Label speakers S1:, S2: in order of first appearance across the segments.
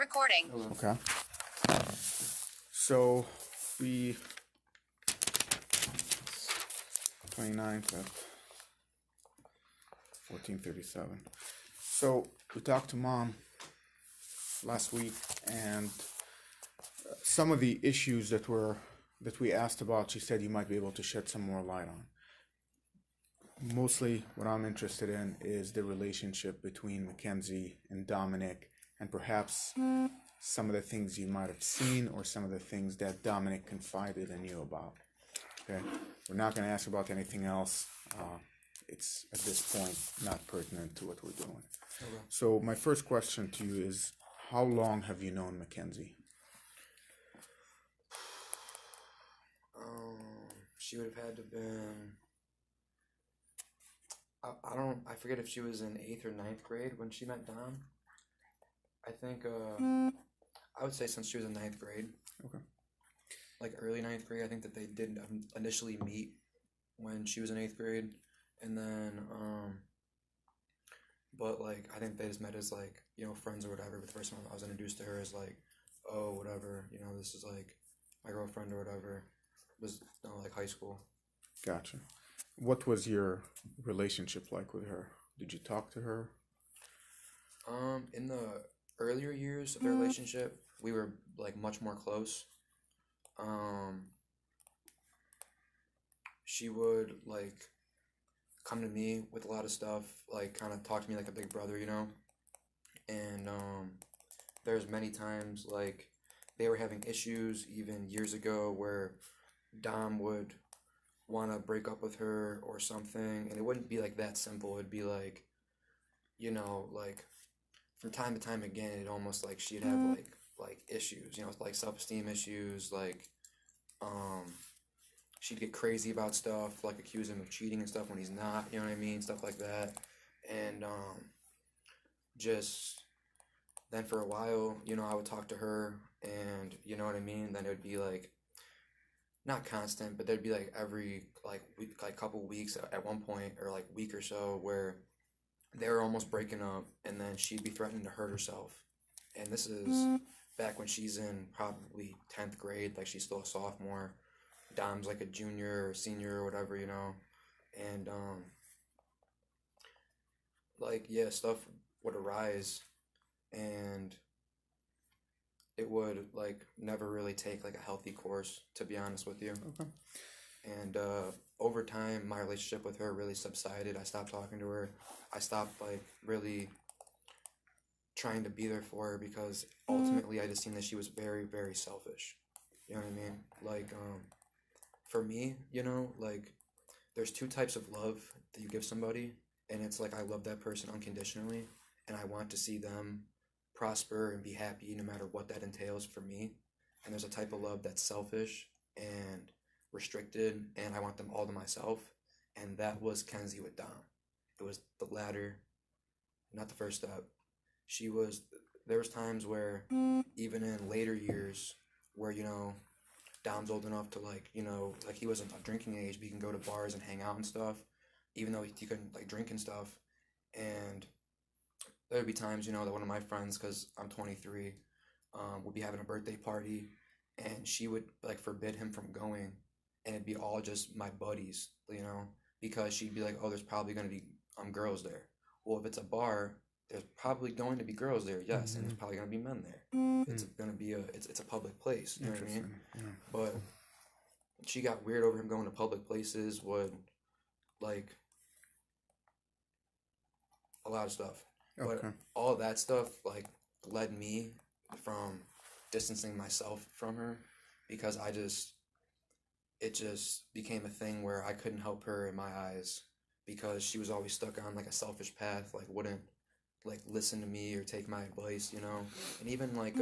S1: recording.
S2: Okay. So we 29th at 14:37. So we talked to mom last week, and some of the issues that we asked about, she said you might be able to shed some more light on. Mostly what I'm interested in is the relationship between Mackenzie and Dominic, and perhaps some of the things you might have seen or some of the things that Dominic confided in you about. Okay, we're not going to ask about anything else. It's at this point not pertinent to what we're doing.
S3: Okay.
S2: So my first question to you is, how long have you known Mackenzie?
S3: She would have had to have been, I forget if she was in 8th or 9th grade when she met Dom. I think, I would say since she was in 9th grade.
S2: Okay.
S3: Like early 9th grade, I think that they did initially meet when she was in 8th grade. And then, but like, I think they just met as like, friends or whatever. But the first time I was introduced to her as like, oh, whatever, this is like my girlfriend or whatever. Was like high school.
S2: Gotcha. What was your relationship like with her? Did you talk to her?
S3: In the earlier years of the relationship, we were like much more close. She would like come to me with a lot of stuff, like kind of talk to me like a big brother, And there's many times like they were having issues even years ago where Dom would want to break up with her or something, and it wouldn't be like that simple. It'd be like, like from time to time again, it almost like she'd have like issues, like self-esteem issues, like she'd get crazy about stuff, like accuse him of cheating and stuff when he's not, you know what I mean, stuff like that, and just then for a while, I would talk to her, and you know what I mean, then it would be like not constant, but there'd be like every week, like couple weeks at one point, or like week or so, where they were almost breaking up, and then she'd be threatening to hurt herself. And this is back when she's in probably 10th grade, like she's still a sophomore. Dom's like a junior or senior or whatever, And stuff would arise, and it would like never really take like a healthy course, to be honest with you.
S2: Okay.
S3: And over time, my relationship with her really subsided. I stopped talking to her. I stopped like really trying to be there for her, because ultimately I just seen that she was very, very selfish. You know what I mean? Like for me, like there's two types of love that you give somebody, and it's like I love that person unconditionally, and I want to see them prosper and be happy no matter what that entails for me. And there's a type of love that's selfish and restricted, and I want them all to myself. And that was Kenzie with Dom. It was the latter, not the first step. There was times where even in later years where Dom's old enough to like he wasn't of drinking age, but he can go to bars and hang out and stuff, even though he couldn't like drink and stuff. And there would be times, that one of my friends, because I'm 23, would be having a birthday party, and she would like forbid him from going, and it'd be all just my buddies, because she'd be like, oh, there's probably going to be girls there. Well, if it's a bar, there's probably going to be girls there, yes, and there's probably going to be men there. It's going to be it's a public place, you know what I mean?
S2: Yeah.
S3: But she got weird over him going to public places, would like a lot of stuff.
S2: Okay.
S3: But all that stuff like led me from distancing myself from her, because it just became a thing where I couldn't help her in my eyes, because she was always stuck on like a selfish path, like wouldn't like listen to me or take my advice, and even like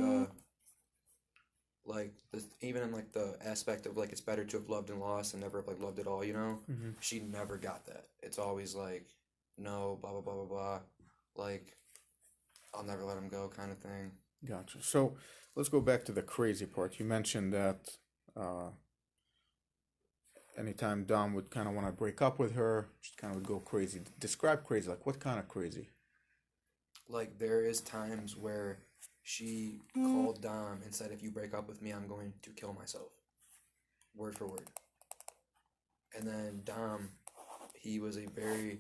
S3: even in like the aspect of like it's better to have loved and lost and never have like loved at all, she never got that. It's always like, no, blah blah blah blah blah, like I'll never let him go kind of thing.
S2: Gotcha. So let's go back to the crazy part. You mentioned that anytime Dom would kind of want to break up with her, she kind of would go crazy. Describe crazy. Like what kind of crazy?
S3: Like there is times where she called Dom and said, if you break up with me, I'm going to kill myself. Word for word. And then Dom, he was a very,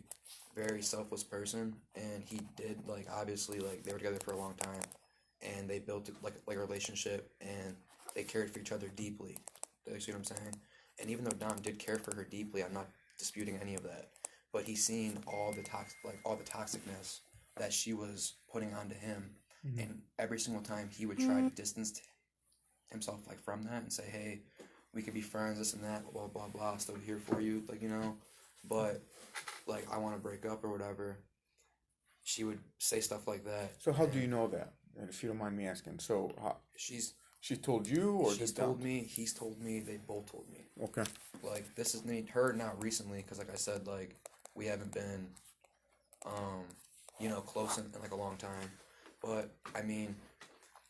S3: very selfless person, and he did, like, obviously, like, they were together for a long time, and they built, like a relationship, and they cared for each other deeply. Do you see what I'm saying? And even though Dom did care for her deeply, I'm not disputing any of that, but he's seen all the toxicness that she was putting onto him, and every single time he would try to distance himself, like, from that and say, hey, we could be friends, this and that, blah, blah, blah, still here for you, like, you know, but, like, I want to break up or whatever. She would say stuff like that.
S2: So how do you know that? If you don't mind me asking. So she told you, or
S3: she's told me, he's told me, they both told me.
S2: Okay.
S3: Like, this is her not recently, because, like I said, like, we haven't been, you know, close in like a long time. But, I mean,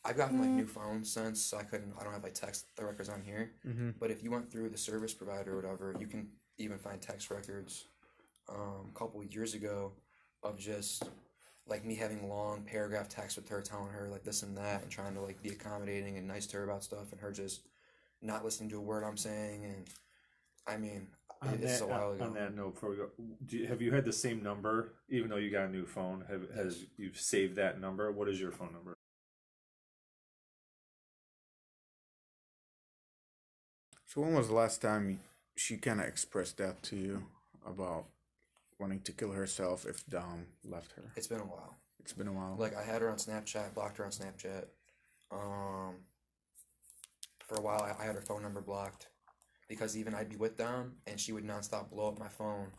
S3: I've gotten, like, new phones since, so I don't have, like, text the records on here. But if you went through the service provider or whatever, you can even find text records a couple of years ago of just, like, me having long paragraph texts with her telling her, like, this and that, and trying to, like, be accommodating and nice to her about stuff, and her just not listening to a word I'm saying. And, I mean, it's a while ago.
S1: On that note, before we go, have you had the same number, even though you got a new phone? Has you've saved that number? What is your phone number?
S2: So when was the last time she kind of expressed that to you about wanting to kill herself if Dom left her?
S3: It's been a while.
S2: It's been a while.
S3: Like, I had her on Snapchat, blocked her on Snapchat. For a while, I had her phone number blocked, because even I'd be with Dom, and she would nonstop blow up my phone,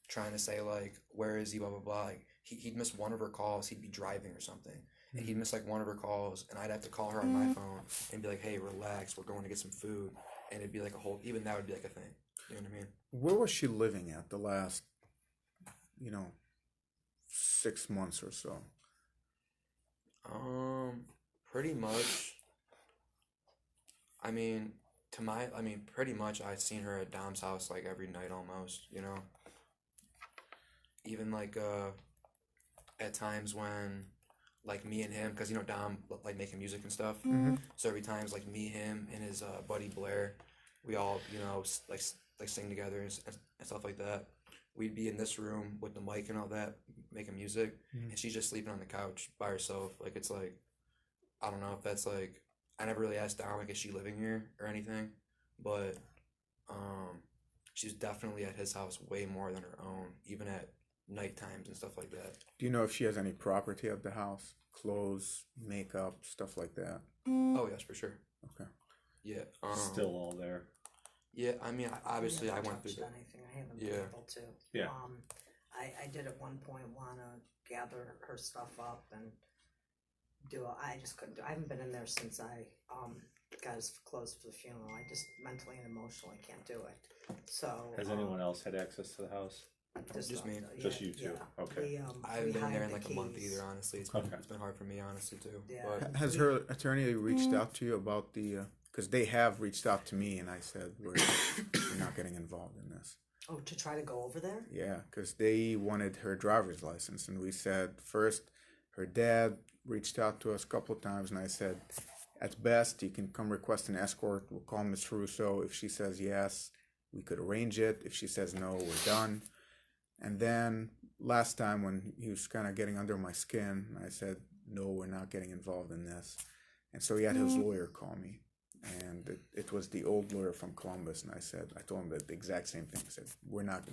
S3: trying to say, like, where is he, blah, blah, blah. Like, he'd miss one of her calls. He'd be driving or something, and he'd miss, like, one of her calls, and I'd have to call her on my phone and be like, hey, relax, we're going to get some food. And it'd be like even that would be like a thing. You know what I mean?
S2: Where was she living at the last, 6 months or so?
S3: Pretty much. I mean, pretty much I've seen her at Dom's house, like, every night almost, you know? Even, like, at times when, like, me and him, because, you know, Dom, like, making music and stuff. So every time, like, me, him, and his buddy Blair, we all, you know, like sing together and stuff like that. We'd be in this room with the mic and all that, making music, and she's just sleeping on the couch by herself. Like, it's like, I don't know if that's, like, I never really asked Dom, like, is she living here or anything, but she's definitely at his house way more than her own, even at night times and stuff like that.
S2: Do you know if she has any property at the house? Clothes, makeup, stuff like that?
S3: Oh, yes, for sure.
S2: Okay.
S3: Yeah.
S1: Still all there.
S3: Yeah, I mean, obviously I went through that.
S4: Anything. I haven't
S3: Yeah.
S4: been able to.
S1: Yeah.
S4: I did at one point want to gather her stuff up and I just couldn't do. I haven't been in there since I got as close for the funeral. I just mentally and emotionally can't do it. So
S1: Has anyone else had access to the house?
S3: Just me.
S1: Just you two. Okay.
S3: I haven't been there in like a month either, honestly. It's been hard for me, honestly, too.
S4: Yeah.
S3: But
S2: Has her attorney reached out to you about the... Because they have reached out to me, and I said, we're not getting involved in this.
S4: Oh, to try to go over there?
S2: Yeah, because they wanted her driver's license, and we said, first, her dad reached out to us a couple of times, and I said, at best, you can come request an escort. We'll call Miss Russo. If she says yes, we could arrange it. If she says no, we're done. And then last time when he was kind of getting under my skin, I said, no, we're not getting involved in this. And so he had his lawyer call me. And it was the old lawyer from Columbus. And I told him the exact same thing. I said,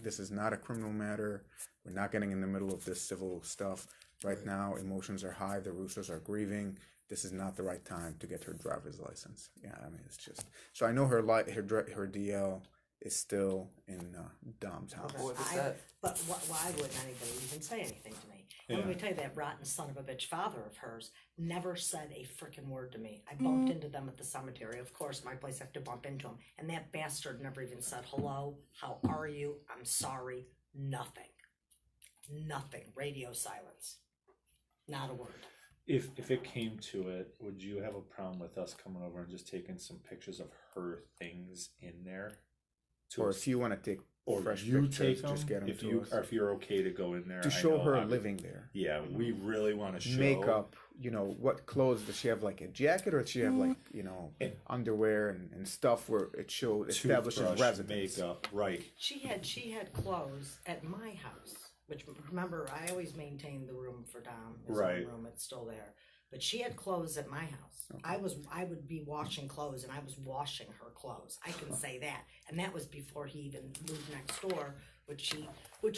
S2: this is not a criminal matter. We're not getting in the middle of this civil stuff. Right now, emotions are high. The Russos are grieving. This is not the right time to get her driver's license. Yeah, I mean, it's just... So I know her DL is still in Dom's house.
S4: But why wouldn't anybody even say anything to me? And let me tell you, that rotten son of a bitch father of hers never said a freaking word to me. I bumped into them at the cemetery. Of course, my place, I have to bump into him. And that bastard never even said, hello, how are you? I'm sorry. Nothing. Nothing. Radio silence. Not a word.
S1: If it came to it, would you have a problem with us coming over and just taking some pictures of her things in there? to
S2: Or
S1: us,
S2: if you want to take
S1: or
S2: fresh
S1: you
S2: pictures,
S1: take them,
S2: just get them
S1: if
S2: to
S1: you
S2: us.
S1: or if you're okay to go in there
S2: To
S1: I
S2: show
S1: know
S2: her
S1: I would-
S2: living there.
S1: Yeah, we really want to show
S2: Makeup, what clothes does she have? Like a jacket, or does she have like underwear and stuff where it establishes
S1: toothbrush,
S2: residence?
S1: makeup, right?
S4: She had clothes at my house, which, remember, I always maintained the room for Dom, his
S1: Right.
S4: own room. It's still there. But she had clothes at my house.
S2: Okay.
S4: I would be washing clothes, and I was washing her clothes. I can say that, and that was before he even moved next door, which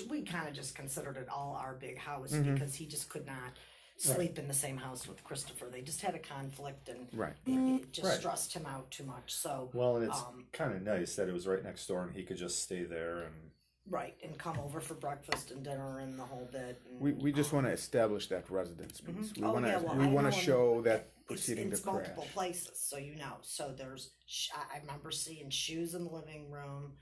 S4: we kind of just considered it all our big house because he just could not sleep in the same house with Christopher. They just had a conflict, and
S2: Right.
S4: it just
S1: Right.
S4: stressed him out too much. So
S1: Well, and it's kind of nice that it was right next door and he could just stay there and
S4: right, and come over for breakfast and dinner and the whole bit. And,
S2: We just want to establish that residence piece. We
S4: Oh,
S2: want to
S4: yeah, well,
S2: we
S4: I
S2: want
S4: know
S2: to
S4: in-
S2: show that
S4: it's
S2: preceding the
S4: multiple
S2: crash.
S4: places, so So there's, I remember seeing shoes in the living room.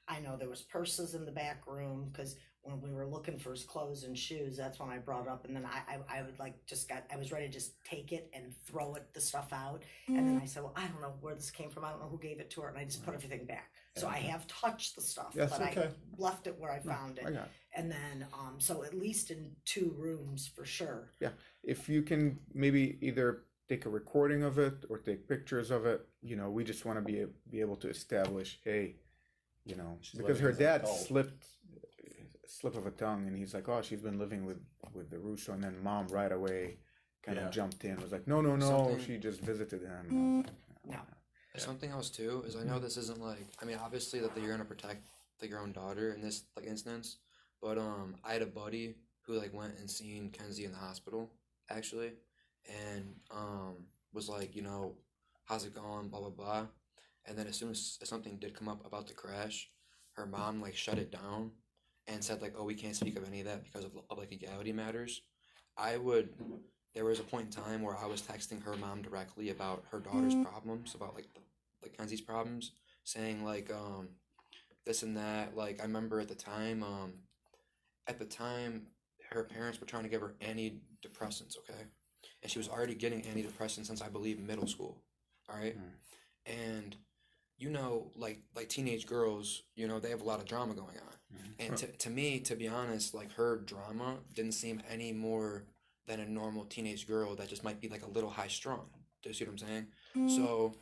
S4: I know there was purses in the back room, because when we were looking for his clothes and shoes, that's when I brought it up. And then I would I was ready to just take it and throw the stuff out. And then I said, well, I don't know where this came from. I don't know who gave it to her. And I just put everything back. So I have touched the stuff,
S2: Yes,
S4: but
S1: okay.
S4: I left it where I found it.
S2: I got it.
S4: And then, so at least in 2 rooms for sure.
S2: Yeah, if you can maybe either take a recording of it or take pictures of it, we just want to be able to establish, hey,
S1: She's
S2: because
S1: living
S2: her
S1: as an
S2: dad
S1: adult.
S2: slip of a tongue, and he's like, oh, she's been living with the Russo, and then mom right away kind of jumped in, was like, no,
S3: Something-
S2: she just visited him.
S4: No.
S3: Something else too is I know this isn't obviously that you're gonna protect your own daughter in this instance, but I had a buddy who went and seen Kenzie in the hospital actually, and was like, how's it going, blah blah blah, and then as soon as something did come up about the crash, her mom shut it down and said oh, we can't speak of any of that because of legality matters. There was a point in time where I was texting her mom directly about her daughter's problems, about Kenzie's problems, saying this and that. I remember at the time her parents were trying to give her antidepressants, okay? And she was already getting antidepressants since I believe middle school. All right? And teenage girls, they have a lot of drama going on. And to me, to be honest, her drama didn't seem any more than a normal teenage girl that just might be a little high strung. Do you see what I'm saying? So,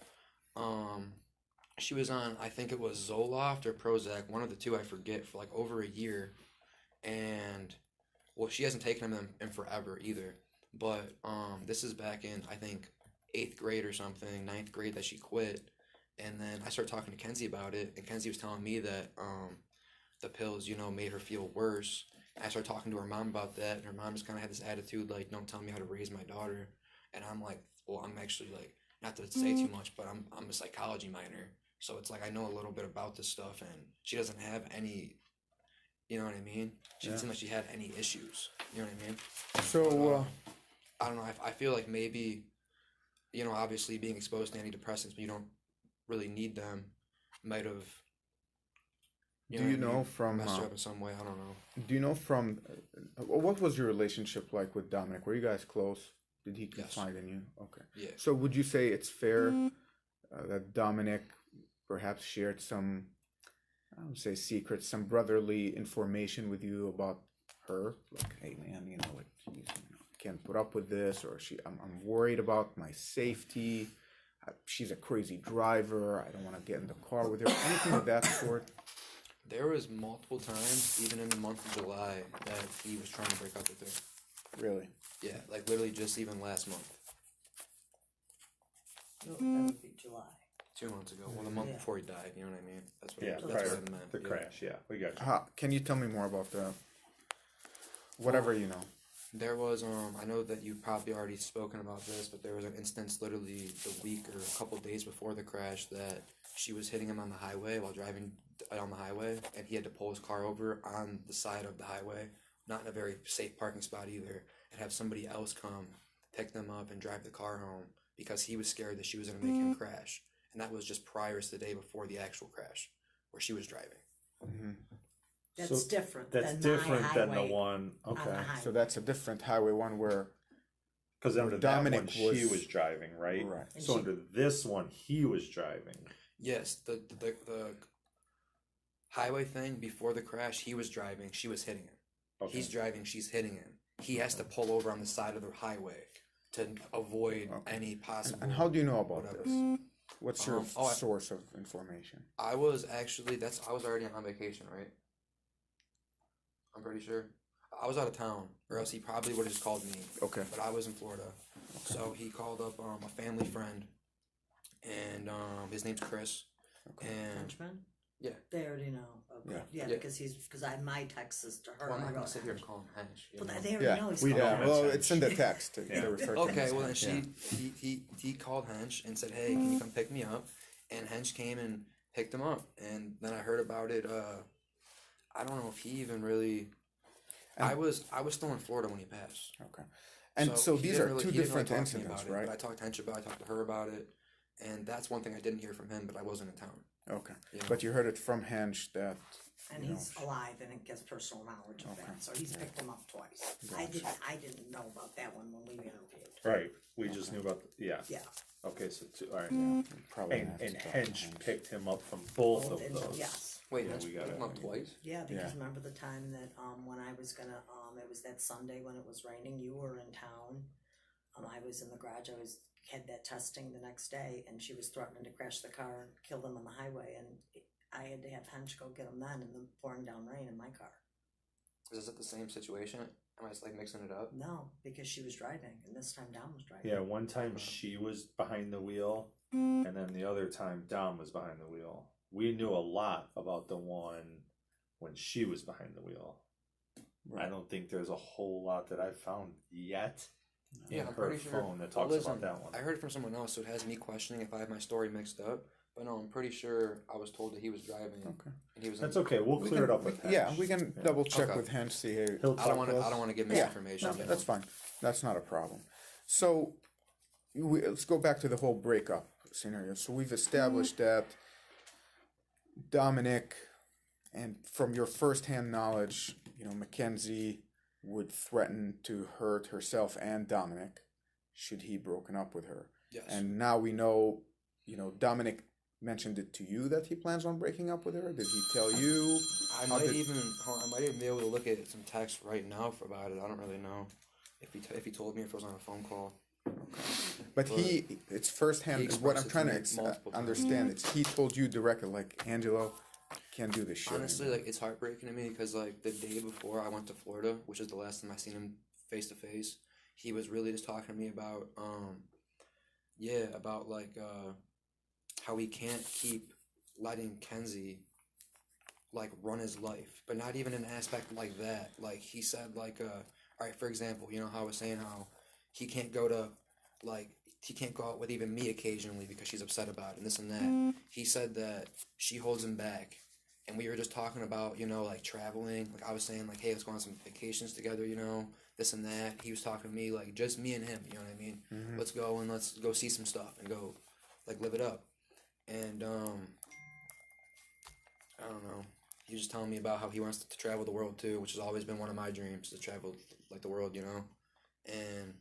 S3: she was on, I think it was Zoloft or Prozac, one of the two, I forget, for over a year. And, well, she hasn't taken them in forever either. But this is back in, I think, 8th grade or something, 9th grade that she quit. And then I started talking to Kenzie about it, and Kenzie was telling me that the pills, made her feel worse. And I started talking to her mom about that, and her mom just kind of had this attitude, don't tell me how to raise my daughter. And I'm like, well, I'm actually, not to say too much, but I'm a psychology minor. So it's I know a little bit about this stuff, and she doesn't have any, you know what I mean? She didn't seem like she had any issues, you know what I mean?
S2: So,
S3: I don't know, I feel maybe, obviously being exposed to antidepressants, but you don't really need them, might have,
S2: do you know from
S3: messed her up in some way, I don't know.
S2: do you know from what was your relationship like with Dominic? Were you guys close? Did he
S3: Yes.
S2: confide in you? Okay.
S3: Yeah.
S2: So would you say it's fair that Dominic perhaps shared some, I would say, secrets, some brotherly information with you about her? Hey man, geez, I can't put up with this, or I'm worried about my safety. She's a crazy driver. I don't want to get in the car with her. Anything of that sort?
S3: There was multiple times, even in the month of July, that he was trying to break up with her.
S2: Really?
S3: Yeah, literally just even last month.
S4: No, that would be July.
S3: 2 months ago. Well, the month
S4: Yeah.
S3: before he died, you know what I mean? That's what
S1: Yeah,
S3: that's
S1: prior
S3: what I meant.
S1: the
S3: yeah.
S1: crash. Yeah, we got you.
S2: Can you tell me more about that? Whatever you know.
S3: There was, I know that you've probably already spoken about this, but there was an instance literally the week or a couple days before the crash that she was hitting him on the highway while driving on the highway, and he had to pull his car over on the side of the highway, not in a very safe parking spot either, and have somebody else come pick them up and drive the car home because he was scared that she was going to make him crash. And that was just prior to the day before the actual crash where she was driving.
S2: Mm-hmm.
S4: That's
S1: So
S4: different.
S1: That's
S4: than
S1: different
S4: my
S1: than the
S4: highway
S1: one.
S4: on the
S1: Okay.
S4: highway.
S2: So that's a different highway one where
S1: Because under
S2: Dominic
S1: that one, she
S2: was-
S1: was driving, right?
S2: Right.
S4: And
S1: So
S4: she-
S1: under this one, he was driving.
S3: Yes, the highway thing before the crash, he was driving, she was hitting him.
S1: Okay.
S3: He's driving, she's hitting him. He has to pull over on the side of the highway to avoid any possible.
S2: And how do you know about
S3: whatever.
S2: this? What's your
S3: I-
S2: source of information?
S3: I was actually I was already on vacation, right? I'm pretty sure. I was out of town, or else he probably would have just called me.
S2: Okay.
S3: But I was in Florida, so he called up a family friend, and his name's Chris.
S2: Okay.
S3: And
S4: Frenchman?
S3: yeah,
S4: They already know. Okay.
S2: Yeah.
S4: Yeah,
S3: Yeah.
S4: because my text is to her.
S3: well, I'm
S4: I
S3: not gonna
S4: wrote
S3: sit here and
S4: Hench.
S3: call him Hench. you
S4: But
S3: know?
S4: they already
S2: Yeah,
S4: know he's
S2: we
S4: called
S1: Hench.
S2: well, it's in the text.
S1: Yeah.
S2: To refer to
S3: Okay,
S2: him
S3: well then
S2: as Hench.
S3: he called Hench and said, "Hey, can you come pick me up?" And Hench came and picked him up, and then I heard about it. I don't know if he even really. I was still in Florida when he passed.
S2: Okay. And so
S3: he
S2: these
S3: didn't
S2: are
S3: really-
S2: two
S3: he didn't really
S2: different
S3: talk to me
S2: incidents,
S3: about it,
S2: right?
S3: But I talked to Hench about it. I talked to her about it, and that's one thing I didn't hear from him. But I wasn't in town.
S2: Okay.
S3: You know?
S2: But you heard it from Hench that.
S4: And
S2: you
S4: he's
S2: know,
S4: alive and it gets personal knowledge of
S2: Okay.
S4: that. So he's picked him up twice.
S2: Gotcha.
S4: I didn't know about that one when we interviewed.
S1: Right. We just knew about yeah.
S4: Yeah.
S1: Okay, so all right.
S2: Yeah, probably
S1: And
S2: have to
S1: and
S2: talk to
S1: Hench picked him up from both of
S4: in-
S1: those.
S4: yes.
S3: Wait,
S1: Yeah,
S3: Hench
S1: we
S3: picked
S1: got
S3: him
S1: it.
S3: up twice.
S4: Yeah, because
S2: Yeah.
S4: remember the time that when I was gonna it was that Sunday when it was raining, you were in town. I was in the garage, had that testing the next day, and she was threatening to crash the car and kill them on the highway, and I had to have Hench go get them then in the pouring down rain in my car.
S3: Is it the same situation? Am I just like mixing it up?
S4: No, because she was driving, and this time Dom was driving.
S1: Yeah, one time she was behind the wheel, and then the other time Dom was behind the wheel. We knew a lot about the one when she was behind the wheel.
S2: Right.
S1: I don't think there's a whole lot that I've found yet in
S3: Yeah, I'm
S1: her
S3: pretty sure.
S1: phone that talks
S3: Listen,
S1: about that one.
S3: I heard it from someone else, so it has me questioning if I have my story mixed up. But no, I'm pretty sure I was told that he was driving.
S2: Okay.
S3: And he was.
S1: That's okay. We'll clear it up with Hench.
S2: Yeah, we can double check
S3: Okay.
S2: with Hench. See here.
S1: He'll
S3: I don't want to.
S1: talk
S3: I don't want to give
S2: Yeah,
S3: misinformation.
S2: no,
S3: you know?
S2: that's fine. That's not a problem. So let's go back to the whole breakup scenario. So we've established that Dominic, and from your firsthand knowledge, Mackenzie would threaten to hurt herself and Dominic should he broken up with her.
S3: Yes.
S2: And now we know, Dominic mentioned it to you that he plans on breaking up with her. Did he tell you?
S3: I
S2: How
S3: might
S2: did-
S3: even. I might even be able to look at some text right now about it. I don't really know if he told me, if it was on a phone call.
S2: But it's firsthand.
S3: He
S2: What I'm
S3: expressed it to
S2: trying
S3: me
S2: to
S3: multiple times.
S2: understand. It's he told you directly, like, Angelo, can't do this shit.
S3: Honestly,
S2: anymore.
S3: like it's heartbreaking to me because like the day before I went to Florida, which is the last time I seen him face to face, he was really just talking to me about about like how he can't keep letting Kenzie like run his life, but not even an aspect like that. Like he said, like all right, for example, how I was saying how he can't go to he can't go out with even me occasionally because she's upset about it and this and that. He said that she holds him back. And we were just talking about, like traveling. Like I was saying, like, hey, let's go on some vacations together, this and that. He was talking to me, like, just me and him, you know what I mean?
S2: Mhm.
S3: Let's go and let's go see some stuff and go, like, live it up. And, I don't know. He was just telling me about how he wants to travel the world too, which has always been one of my dreams, to travel, like, the world, And,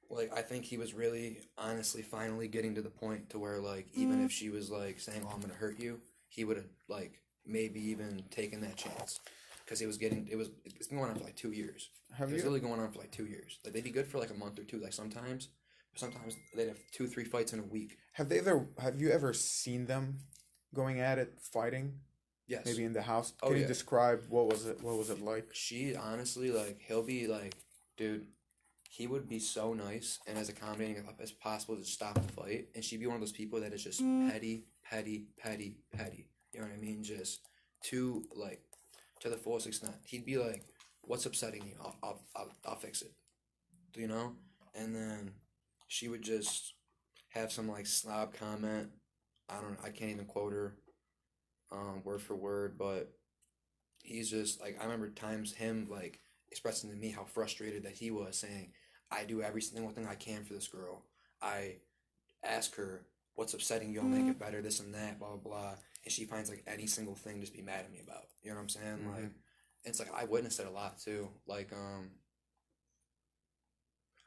S3: like, I think he was really, honestly, finally getting to the point to where, like, even if she was, like, saying, oh, I'm going to hurt you, he would have like maybe even taken that chance because it's been going on for like 2 years.
S2: Have
S3: It's
S2: you
S3: really going on for like 2 years. Like they'd be good for like a month or two. Like sometimes they'd have 2-3 fights in a week.
S2: have you ever seen them going at it, fighting?
S3: Yes.
S2: Maybe in the house.
S3: Oh,
S2: Can you
S3: yeah.
S2: describe what was it like?
S3: She honestly like he'll be like, dude, he would be so nice and as accommodating as possible to stop the fight, and she'd be one of those people that is just petty. You know what I mean? Just to the fullest extent. He'd be like, "What's upsetting you? I'll fix it." And then she would just have some like slob comment. I can't even quote her, word for word, but he's just like, I remember times him like expressing to me how frustrated that he was, saying, "I do every single thing I can for this girl. I ask her, what's upsetting you? I'll make it better, this and that, blah, blah, blah." And she finds, like, any single thing just be mad at me about. You know what I'm saying?
S2: Mhm.
S3: Like, it's like, I witnessed it a lot, too. Like,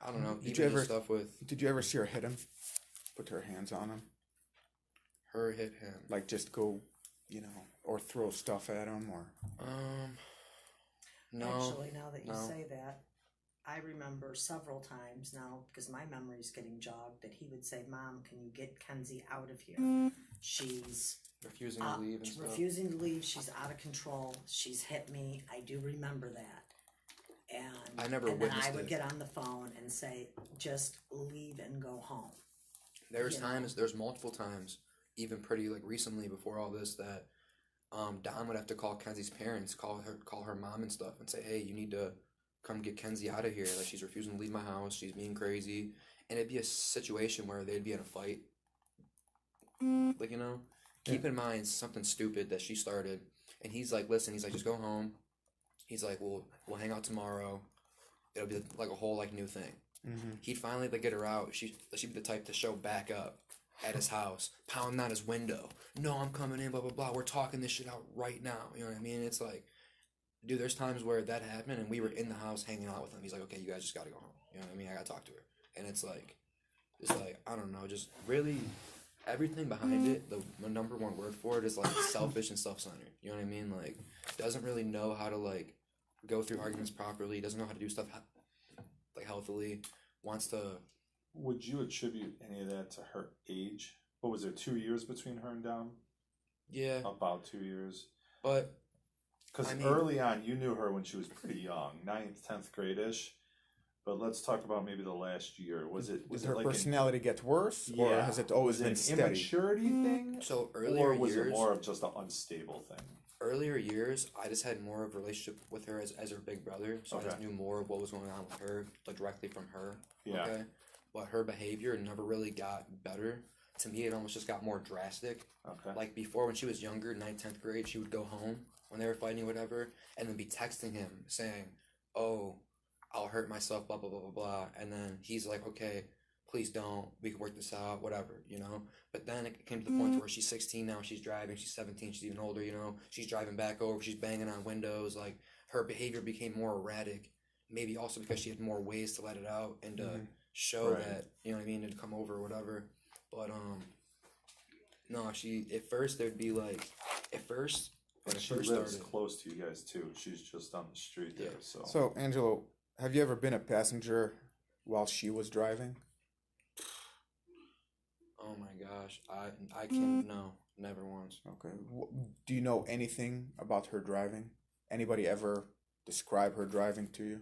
S3: I don't know.
S2: Did
S3: even
S2: you ever-
S3: just stuff with
S2: Did you ever see her hit him? Put her hands on him?
S3: her hit him.
S2: Like just go or throw stuff at him, or
S3: No.
S4: Actually, now that you
S3: no.
S4: say that, I remember several times now, because my memory's getting jogged, that he would say, "Mom, can you get Kenzie out of here? She's
S3: Refusing to leave and stuff.
S4: refusing to leave. She's out of control. She's hit me." I do remember that. And
S3: I never
S4: and then I
S3: witnessed
S4: would
S3: it.
S4: get on the phone and say, "Just leave and go home."
S3: There's multiple times, even pretty like recently before all this, that Dom would have to call Kenzie's parents, call her mom and stuff, and say, "Hey, you need to come get Kenzie out of here. Like she's refusing to leave my house. She's being crazy." And it'd be a situation where they'd be in a fight. Like keep in mind something stupid that she started, and he's like, "Listen," he's like, "Just go home." He's like, "We'll hang out tomorrow. It'll be like a whole like new thing."
S2: Mm-hmm.
S3: He'd finally like get her out. She'd be the type to show back up at his house, pounding on his window. "No, I'm coming in, blah, blah, blah. We're talking this shit out right now." You know what I mean? It's like, dude, there's times where that happened and we were in the house hanging out with him. He's like, "Okay, you guys just gotta go home." You know what I mean? I gotta talk to her. And it's like, I don't know, just really everything behind it, the number one word for it is like selfish and self-centered. You know what I mean? Like, doesn't really know how to like go through arguments properly, doesn't know how to do stuff like healthily, wants to.
S1: Would you attribute any of that to her age? What was there, 2 years between her and Dom?
S3: Yeah,
S1: About 2 years.
S3: but
S1: Because
S3: I mean-
S1: early on, you knew her when she was pretty young, 9th, 10th grade-ish. But let's talk about maybe the last year. Was it
S2: Did her
S1: like
S2: personality get worse, or
S1: yeah,
S2: has it always
S1: was
S2: been
S1: an
S2: steady?
S1: immaturity thing?
S3: so
S1: Or
S3: earlier
S1: was
S3: years,
S1: it more of just an unstable thing?
S3: I just had more of a relationship with her as her big brother, so I just
S1: Okay.
S3: knew more of what was going on with her, like directly from her.
S1: Yeah.
S3: Okay, but her behavior never really got better. To me, it almost just got more drastic.
S1: Okay.
S3: Like before, when she was younger, 9th, 10th grade, she would go home when they were fighting, whatever, and then be texting him saying, "Oh, I'll hurt myself, blah, blah, blah, blah, blah." And then he's like, "Okay, please don't. We can work this out, whatever, But then it came to the point where she's 16 now, she's driving, she's 17, she's even older, She's driving back over, she's banging on windows. Like, her behavior became more erratic. Maybe also because she had more ways to let it out and to show
S1: Right.
S3: that, you know what I mean, and to come over or whatever. But, no, at first there'd be like, when it
S1: She
S3: first
S1: lives
S3: started.
S1: close to you guys too. She's just on the street there.
S3: Yeah.
S2: So, Angelo, have you ever been a passenger while she was driving?
S3: Oh my gosh, I can no, never once.
S2: Okay. Do you know anything about her driving? Anybody ever describe her driving to you?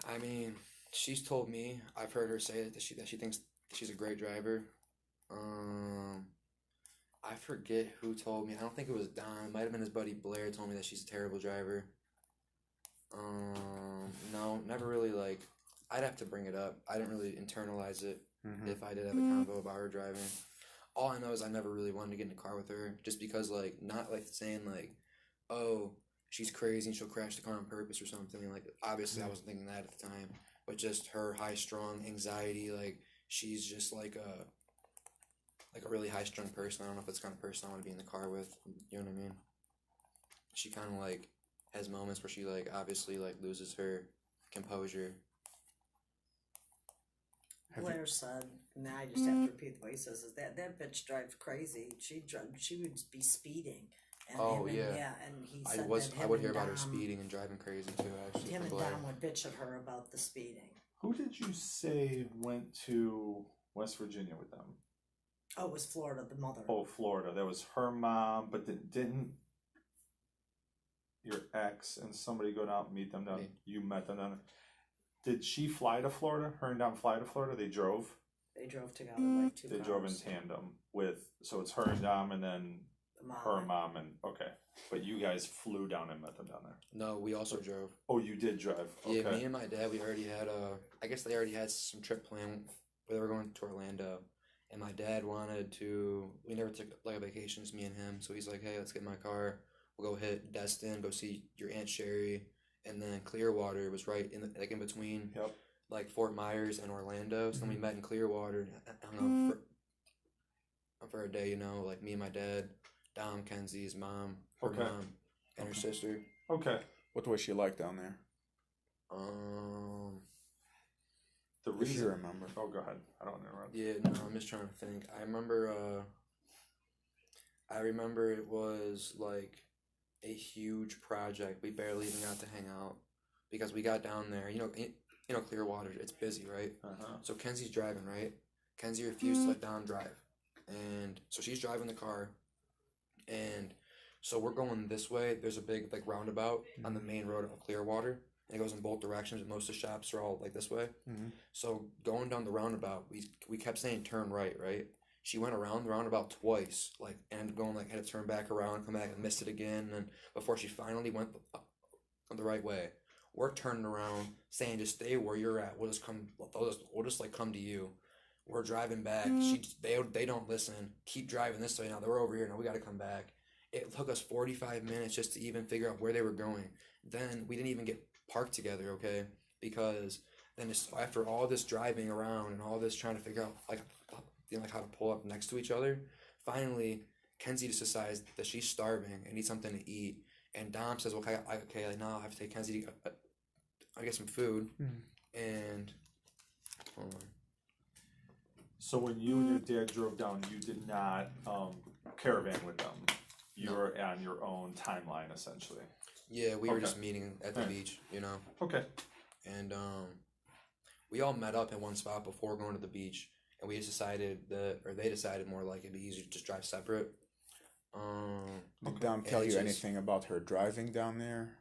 S3: I mean, she's told me. I've heard her say that she thinks she's a great driver. I forget who told me. I don't think it was Don. It might have been his buddy Blair told me that she's a terrible driver. No, never really like. I'd have to bring it up. I didn't really internalize it if I did have a convo about her driving. All I know is I never really wanted to get in a car with her, just because like not like saying like, "Oh, she's crazy and she'll crash the car on purpose" or something. Like obviously I wasn't thinking that at the time, but just her high strung anxiety. Like she's just like a really high strung person. I don't know if that's the kind of person I want to be in the car with. You know what I mean? She kind of like has moments where she like obviously like loses her composure.
S4: Blair said, and I just have to repeat what he says, is that bitch drives crazy. She would be speeding. And
S3: Oh,
S4: him and,
S3: yeah.
S4: and he
S3: I
S4: said
S3: was
S4: that
S3: I
S4: him
S3: would
S4: and
S3: hear about her
S4: Dom-
S3: speeding and driving crazy too. Actually,
S4: Him
S3: from
S4: and
S3: Blair.
S4: Dom would bitch at her about the speeding.
S1: Who did you say went to West Virginia with them?
S4: Oh, it was Florida, the mother.
S1: Oh, Florida. That was her mom, but didn't your ex and somebody go down and meet them down?
S3: Me.
S1: You met them down there. Did she fly to Florida? Her and Dom fly to Florida? They drove?
S4: They drove together like two
S1: They
S4: cars.
S1: drove in tandem with, so it's her and Dom and then
S4: The mom.
S1: her mom and, okay. But you guys flew down and met them down there.
S3: No, we also drove.
S1: Oh, you did drive. Okay.
S3: Yeah, me and my dad, we already had I guess they already had some trip planned where they were going to Orlando. And my dad wanted to, we never took like a vacation, just me and him. So he's like, "Hey, let's get in my car. We'll go hit Destin, go see your Aunt Sherry." And then Clearwater was right in in between
S1: Yep.
S3: like Fort Myers and Orlando. So then we met in Clearwater. I don't know, for a day, like me and my dad, Dom, Kenzie's mom, her
S1: Okay.
S3: mom, and her sister.
S1: Okay.
S2: What was she like down there?
S1: The
S2: If you
S1: reason.
S2: remember.
S1: Oh, go ahead. I don't interrupt.
S3: Yeah, no, I'm just trying to think. I remember I remember it was like a huge project. We barely even got to hang out because we got down there. Clearwater, it's busy, right? So Kenzie's driving, right? Kenzie refused to let Dom drive. And so she's driving the car. And so we're going this way. There's a big like roundabout on the main road of Clearwater. And it goes in both directions. Most of the shops are all like this way.
S2: Mm-hmm.
S3: So going down the roundabout, we kept saying turn right, right? She went around the roundabout twice, like, and going like had to turn back around, come back and missed it again. And before she finally went the right way, we're turning around, saying just stay where you're at. We'll just like come to you. We're driving back. They don't listen. Keep driving this way now. They're over here now. We got to come back. It took us 45 minutes just to even figure out where they were going. Then we didn't even get parked together, okay? Because then after all this driving around and all this trying to figure out like how to pull up next to each other, finally Kenzie just decides that she's starving and needs something to eat. And Dom says, okay, now I'll have to take Kenzie to get some food. And hold on.
S1: So when you and your dad drove down, you did not caravan with them. You were on your own timeline, essentially.
S3: Yeah, we were just meeting at the beach,
S1: Okay.
S3: And we all met up in one spot before going to the beach, and we just decided they decided more like it'd be easier to just drive separate.
S2: Did Dom tell you anything about her driving down there?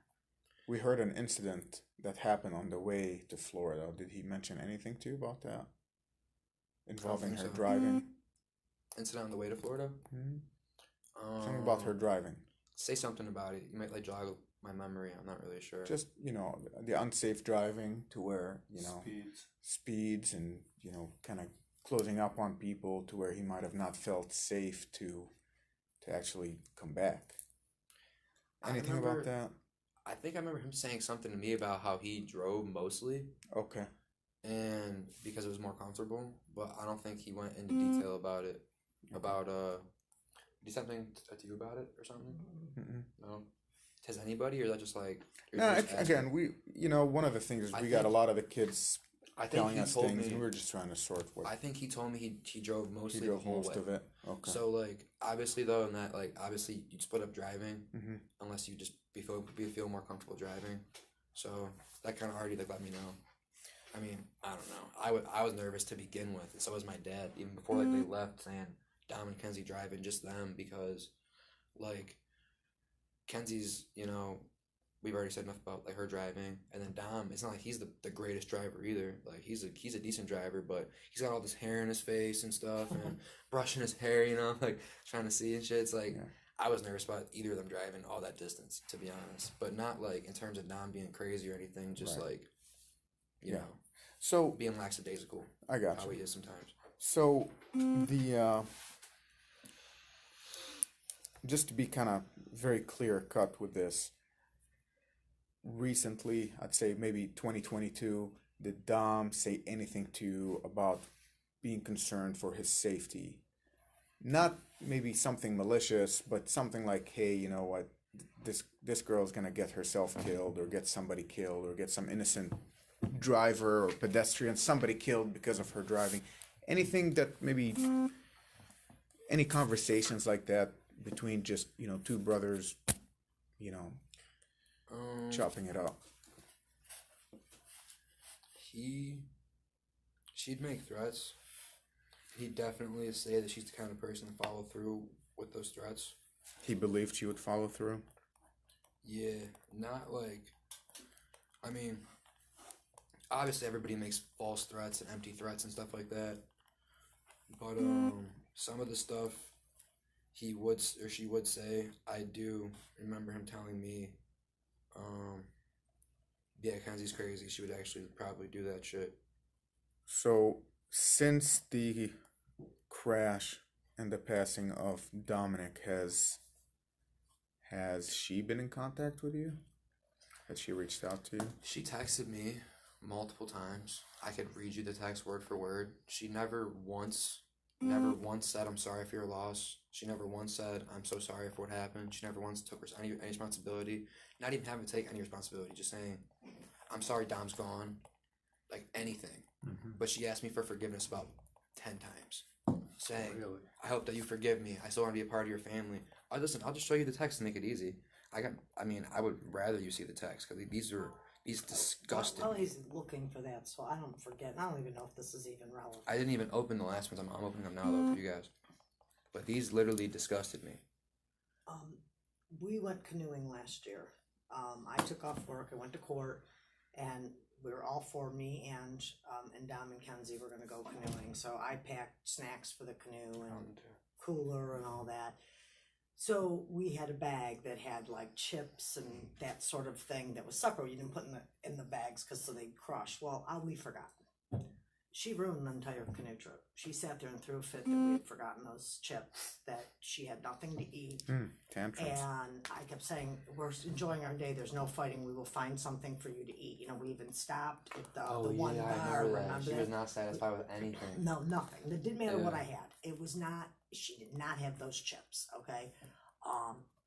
S2: We heard an incident that happened on the way to Florida. Did he mention anything to you about that? Involving her driving?
S3: Incident on the way to Florida?
S2: Mm-hmm. Something about her driving.
S3: Say something about it. You might like jog my memory. I'm not really sure.
S2: Just, the unsafe driving to where, speeds and, kind of closing up on people to where he might have not felt safe to actually come back. Anything about that?
S3: I think I remember him saying something to me about how he drove mostly.
S2: Okay.
S3: And because it was more comfortable, but I don't think he went into detail about it. About did something to you about it or something? Mm-mm. No. Has anybody, or is that just like?
S2: No, again, one of the things is we got a lot of the kids telling us things, and we were just trying to sort what.
S3: I think he told me he drove mostly
S2: the whole
S3: most
S2: way. Of it. Okay.
S3: So like obviously though, in that like obviously you split up driving, unless you just feel more comfortable driving. So that kind of already like let me know. I mean, I don't know. I was nervous to begin with, and so was my dad. Even before like they left, saying Dom and Kenzie driving, just them, because like Kenzie's, we've already said enough about like her driving, and then Dom, it's not like he's the greatest driver either. Like he's a decent driver, but he's got all this hair in his face and stuff, and brushing his hair, like trying to see and shit. It's like I was nervous about either of them driving all that distance, to be honest, but not like in terms of Dom being crazy or anything. Just like you know.
S2: So
S3: being lackadaisical.
S2: I got
S3: how
S2: you.
S3: he is sometimes.
S2: So the just to be kind of very clear cut with this, recently, I'd say maybe 2022, did Dom say anything to you about being concerned for his safety? Not maybe something malicious, but something like, hey, you know what, this girl's gonna get herself killed, or get somebody killed, or get some innocent driver or pedestrian, somebody killed because of her driving. Anything that maybe, any conversations like that between just, two brothers, chopping it up?
S3: She'd make threats. He'd definitely say that she's the kind of person to follow through with those threats.
S2: He believed she would follow through?
S3: Yeah, not like, I mean, obviously everybody makes false threats and empty threats and stuff like that. But some of the stuff he would or she would say, I do remember him telling me, yeah, Kenzie's crazy. She would actually probably do that shit.
S2: So, since the crash and the passing of Dominic, has she been in contact with you? Has she reached out to you?
S3: She texted me multiple times. I could read you the text word for word. She never once said, I'm sorry for your loss. She never once said, I'm so sorry for what happened. She never once took any responsibility. Not even having to take any responsibility. Just saying, I'm sorry Dom's gone. Like anything. Mm-hmm. But she asked me for forgiveness about 10 times. saying,
S1: Really?
S3: I hope that you forgive me. I still want to be a part of your family. Listen, I'll just show you the text to make it easy. I would rather you see the text because these disgusting.
S4: Well, he's looking for that, so I don't forget. I don't even know if this is even relevant.
S3: I didn't even open the last ones. I'm opening them now though for you guys. But these literally disgusted me.
S4: We went canoeing last year. I took off work. I went to court, and we were all four. Me and Dom and Mackenzie were going to go canoeing. So I packed snacks for the canoe and cooler and all that. So we had a bag that had like chips and that sort of thing that was separate. You didn't put in the bags because so they'd crush. Well, we forgot. She ruined the entire canoe trip. She sat there and threw a fit that we had forgotten those chips, that she had nothing to eat.
S2: Tantrums.
S4: And I kept saying, we're enjoying our day. There's no fighting. We will find something for you to eat. You know, we even stopped at the one bar. Remember
S3: She
S4: that?
S3: was not satisfied with anything.
S4: No, nothing. It didn't matter what I had. It was not, she did not have those chips, okay?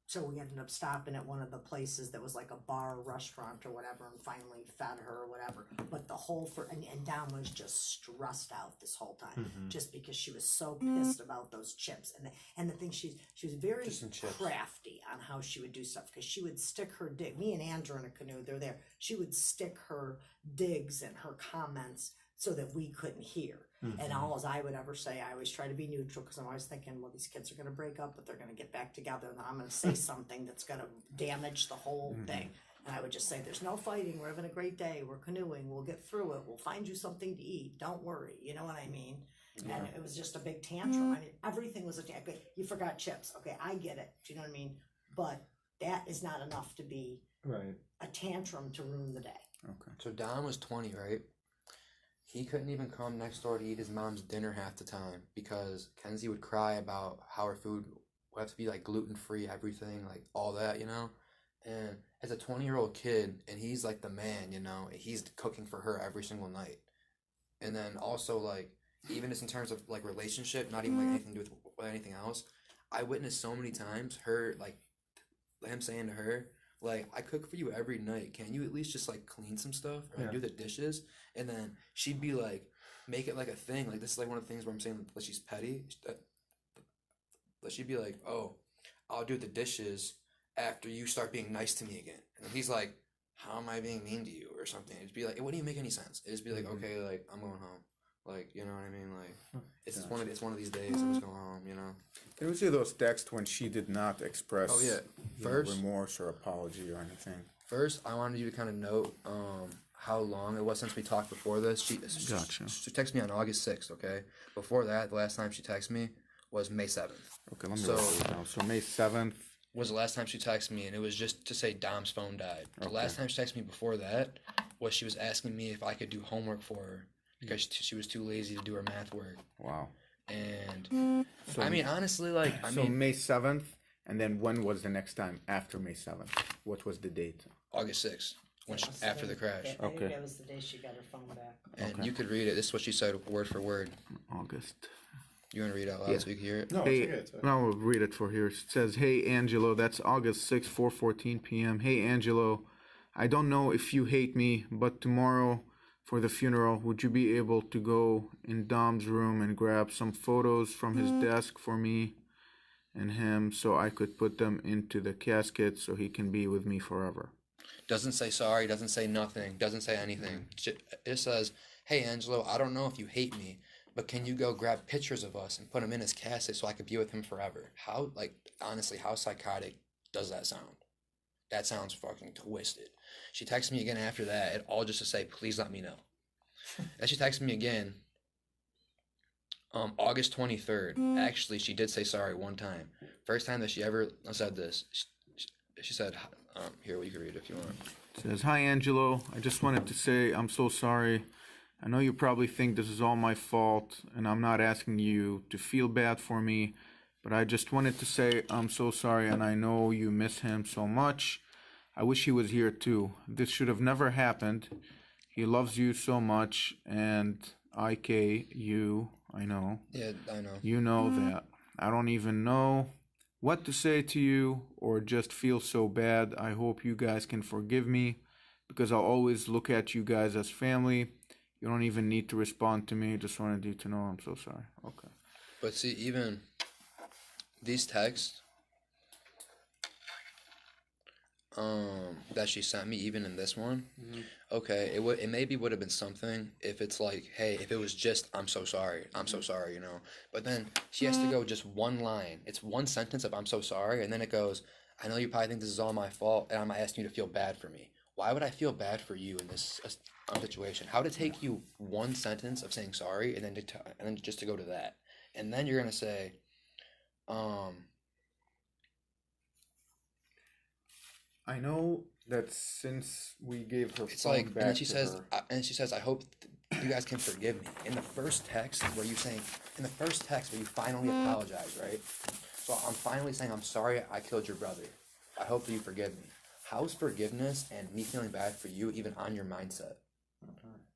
S4: So we ended up stopping at one of the places that was like a bar or restaurant or whatever and finally fed her or whatever. But the whole, and Dom was just stressed out this whole time just because she was so pissed about those chips. And the thing, she was very crafty on how she would do stuff because she would stick her dig. Me and Andrew in a canoe, they're there. She would stick her digs and her comments so that we couldn't hear. And all as I would ever say, I always try to be neutral because I'm always thinking, well, these kids are going to break up, but they're going to get back together, and I'm going to say something that's going to damage the whole thing. And I would just say, there's no fighting. We're having a great day. We're canoeing. We'll get through it. We'll find you something to eat. Don't worry. You know what I mean? Yeah. And it was just a big tantrum. I mean, everything was a tantrum. You forgot chips. Okay, I get it. Do you know what I mean? But that is not enough to be a tantrum to ruin the day.
S2: Okay.
S3: So Don was 20, right? He couldn't even come next door to eat his mom's dinner half the time because Kenzie would cry about how her food would have to be like gluten-free, everything, like all that, you know? And as a 20-year-old kid, and he's like the man, you know, he's cooking for her every single night. And then also like, even just in terms of like relationship, not even like anything to do with anything else, I witnessed so many times her, like, him saying to her, like, I cook for you every night. Can you at least just, like, clean some stuff or like, do the dishes? And then she'd be like, make it like a thing. Like, this is like one of the things where I'm saying that she's petty. But she'd be like, oh, I'll do the dishes after you start being nice to me again. And he's like, how am I being mean to you or something? It'd be like, it wouldn't even make any sense. It'd just be like, okay, like, I'm going home. Like, you know what I mean? Like, it's one of these days. I'm just going home, you know?
S2: Can we see those texts when she did not express
S3: First,
S2: remorse or apology or anything?
S3: First, I wanted you to kind of note how long it was since we talked before this. She texted me on August 6th, okay? Before that, the last time she texted me was May 7th.
S2: Okay, let me write this down. So May 7th
S3: was the last time she texted me, and it was just to say Dom's phone died. The last time she texted me before that was she was asking me if I could do homework for her because she was too lazy to do her math work.
S2: Wow.
S3: And so, I mean, honestly, like,
S2: so May 7th, and then when was the next time after May 7th? What was the date?
S3: August 6th, after the crash.
S4: I think that was the day she got her phone back.
S3: And you could read it. This is what she said word for word.
S2: August.
S3: You want to read it out loud so you can hear it?
S1: No,
S2: it's okay. I'll read it for here. It says, hey, Angelo, that's August 6th, 4:14 p.m. Hey, Angelo, I don't know if you hate me, but tomorrow for the funeral, would you be able to go in Dom's room and grab some photos from his desk for me and him so I could put them into the casket so he can be with me forever?
S3: Doesn't say sorry, doesn't say nothing, doesn't say anything. It says, hey, Angelo, I don't know if you hate me, but can you go grab pictures of us and put them in his casket so I could be with him forever? How, like, honestly, how psychotic does that sound? That sounds fucking twisted. She texted me again after that, and all just to say, please let me know. And she texted me again, August 23rd. Actually, she did say sorry one time. First time that she ever said this. She said, here, well, you can read it if you want.
S2: It says, hi, Angelo. I just wanted to say I'm so sorry. I know you probably think this is all my fault, and I'm not asking you to feel bad for me, but I just wanted to say I'm so sorry, and I know you miss him so much. I wish he was here too. This should have never happened. He loves you so much, and you, I know.
S3: Yeah, I know.
S2: You know that. I don't even know what to say to you or just feel so bad. I hope you guys can forgive me because I'll always look at you guys as family. You don't even need to respond to me. Just wanted you to know I'm so sorry. Okay.
S3: But see, even these texts, that she sent me, even in this one, okay, it maybe would have been something if it's like, hey, if it was just, I'm so sorry, you know. But then she has to go just one line. It's one sentence of I'm so sorry, and then it goes, I know you probably think this is all my fault, and I'm asking you to feel bad for me. Why would I feel bad for you in this situation? How would it take you one sentence of saying sorry, and then just to go to that, and then you're gonna say,
S2: I know that since we gave her
S3: it's
S2: phone
S3: like,
S2: back
S3: and then she
S2: to
S3: says,
S2: her,
S3: and she says, I hope you guys can forgive me. In the first text where you finally apologize, right? So I'm finally saying, I'm sorry I killed your brother. I hope that you forgive me. How's forgiveness and me feeling bad for you even on your mindset?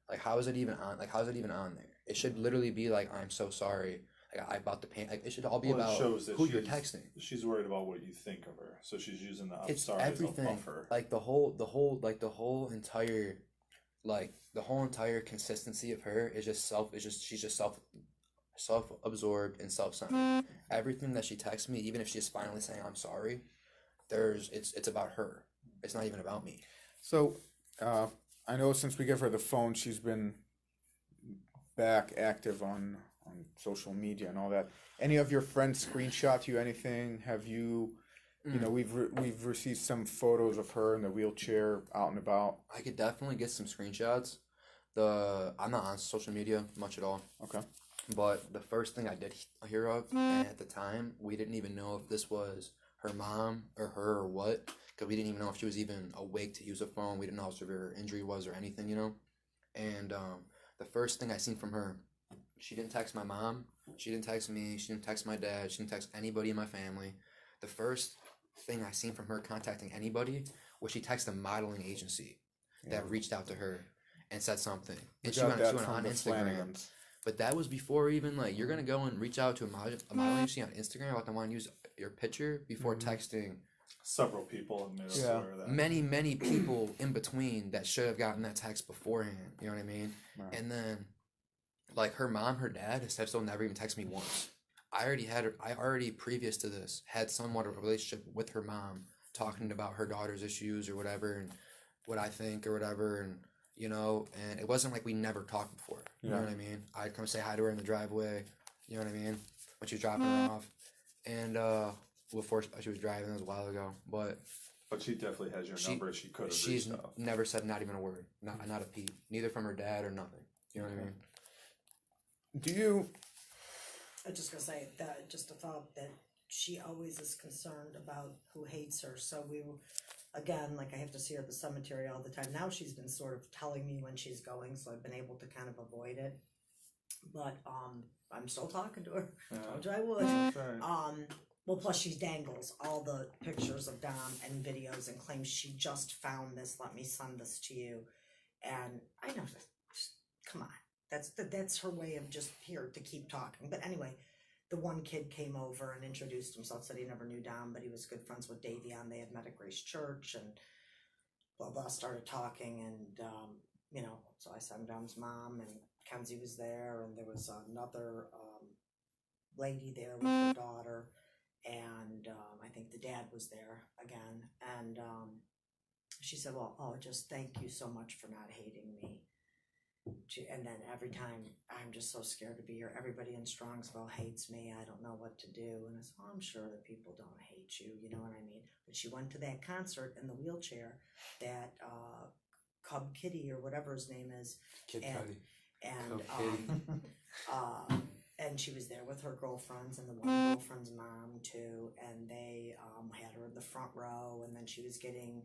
S3: Like, how is it even on? Like, how's it even on there? It should literally be like, I'm so sorry. Like, I about the pain. Like, it should all be about who you're texting.
S1: She's worried about what you think of her, so she's using the I'm
S3: It's
S1: sorry
S3: everything.
S1: as a buffer.
S3: Like the whole entire consistency of her is just she's just self-absorbed and self-centered. Everything that she texts me, even if she's finally saying I'm sorry, it's about her. It's not even about me.
S2: so I know since we gave her the phone, she's been back active on social media and all that. Any of your friends screenshot you anything? Have you? You know, we've received some photos of her in the wheelchair out and about.
S3: I could definitely get some screenshots. I'm not on social media much at all.
S2: Okay.
S3: But the first thing I did hear of, and at the time, we didn't even know if this was her mom or her or what, because we didn't even know if she was even awake to use a phone. We didn't know how severe her injury was or anything, you know. And the first thing I seen from her, she didn't text my mom, she didn't text me, she didn't text my dad, she didn't text anybody in my family. The first thing I seen from her contacting anybody was she texted a modeling agency that reached out to her and said something. And she went on Instagram. But that was before even, like, you're going to go and reach out to a modeling agency on Instagram, let them want to use your picture before texting
S1: Several people in Minnesota. That.
S3: many people in between that should have gotten that text beforehand. You know what I mean?
S2: Right.
S3: And then, like, her mom, her dad have still never even texted me once. I already previous to this had somewhat of a relationship with her mom, talking about her daughter's issues or whatever, and what I think or whatever, and you know, and it wasn't like we never talked before. You know what I mean? I'd come say hi to her in the driveway. You know what I mean? When she was dropping her off, and before she was driving, that was a while ago, but
S1: she definitely has your number. She could have.
S3: She's never said not even a word, not a peep, neither from her dad or nothing. You know what I mean?
S2: Do you?
S4: I was just gonna say that, just a thought that she always is concerned about who hates her. So again, like, I have to see her at the cemetery all the time. Now she's been sort of telling me when she's going, so I've been able to kind of avoid it. But I'm still talking to her. Told you I would.
S1: Right.
S4: Well, plus she dangles all the pictures of Dom and videos and claims she just found this. Let me send this to you. And I know, come on. That's her way of just here to keep talking. But anyway, the one kid came over and introduced himself, said he never knew Dom, but he was good friends with Davion. They had met at Grace Church, and blah, blah, started talking. And, you know, so I saw Dom's mom, and Mackenzie was there, and there was another lady there with her daughter, and I think the dad was there again. And she said, well, just thank you so much for not hating me. And then every time, I'm just so scared to be here. Everybody in Strongsville hates me. I don't know what to do. And I said, I'm sure that people don't hate you. You know what I mean? But she went to that concert in the wheelchair, that Cub Kitty or whatever his name is.
S3: Kid Cudi.
S4: And she was there with her girlfriends and the one girlfriend's mom too. And they had her in the front row. And then she was getting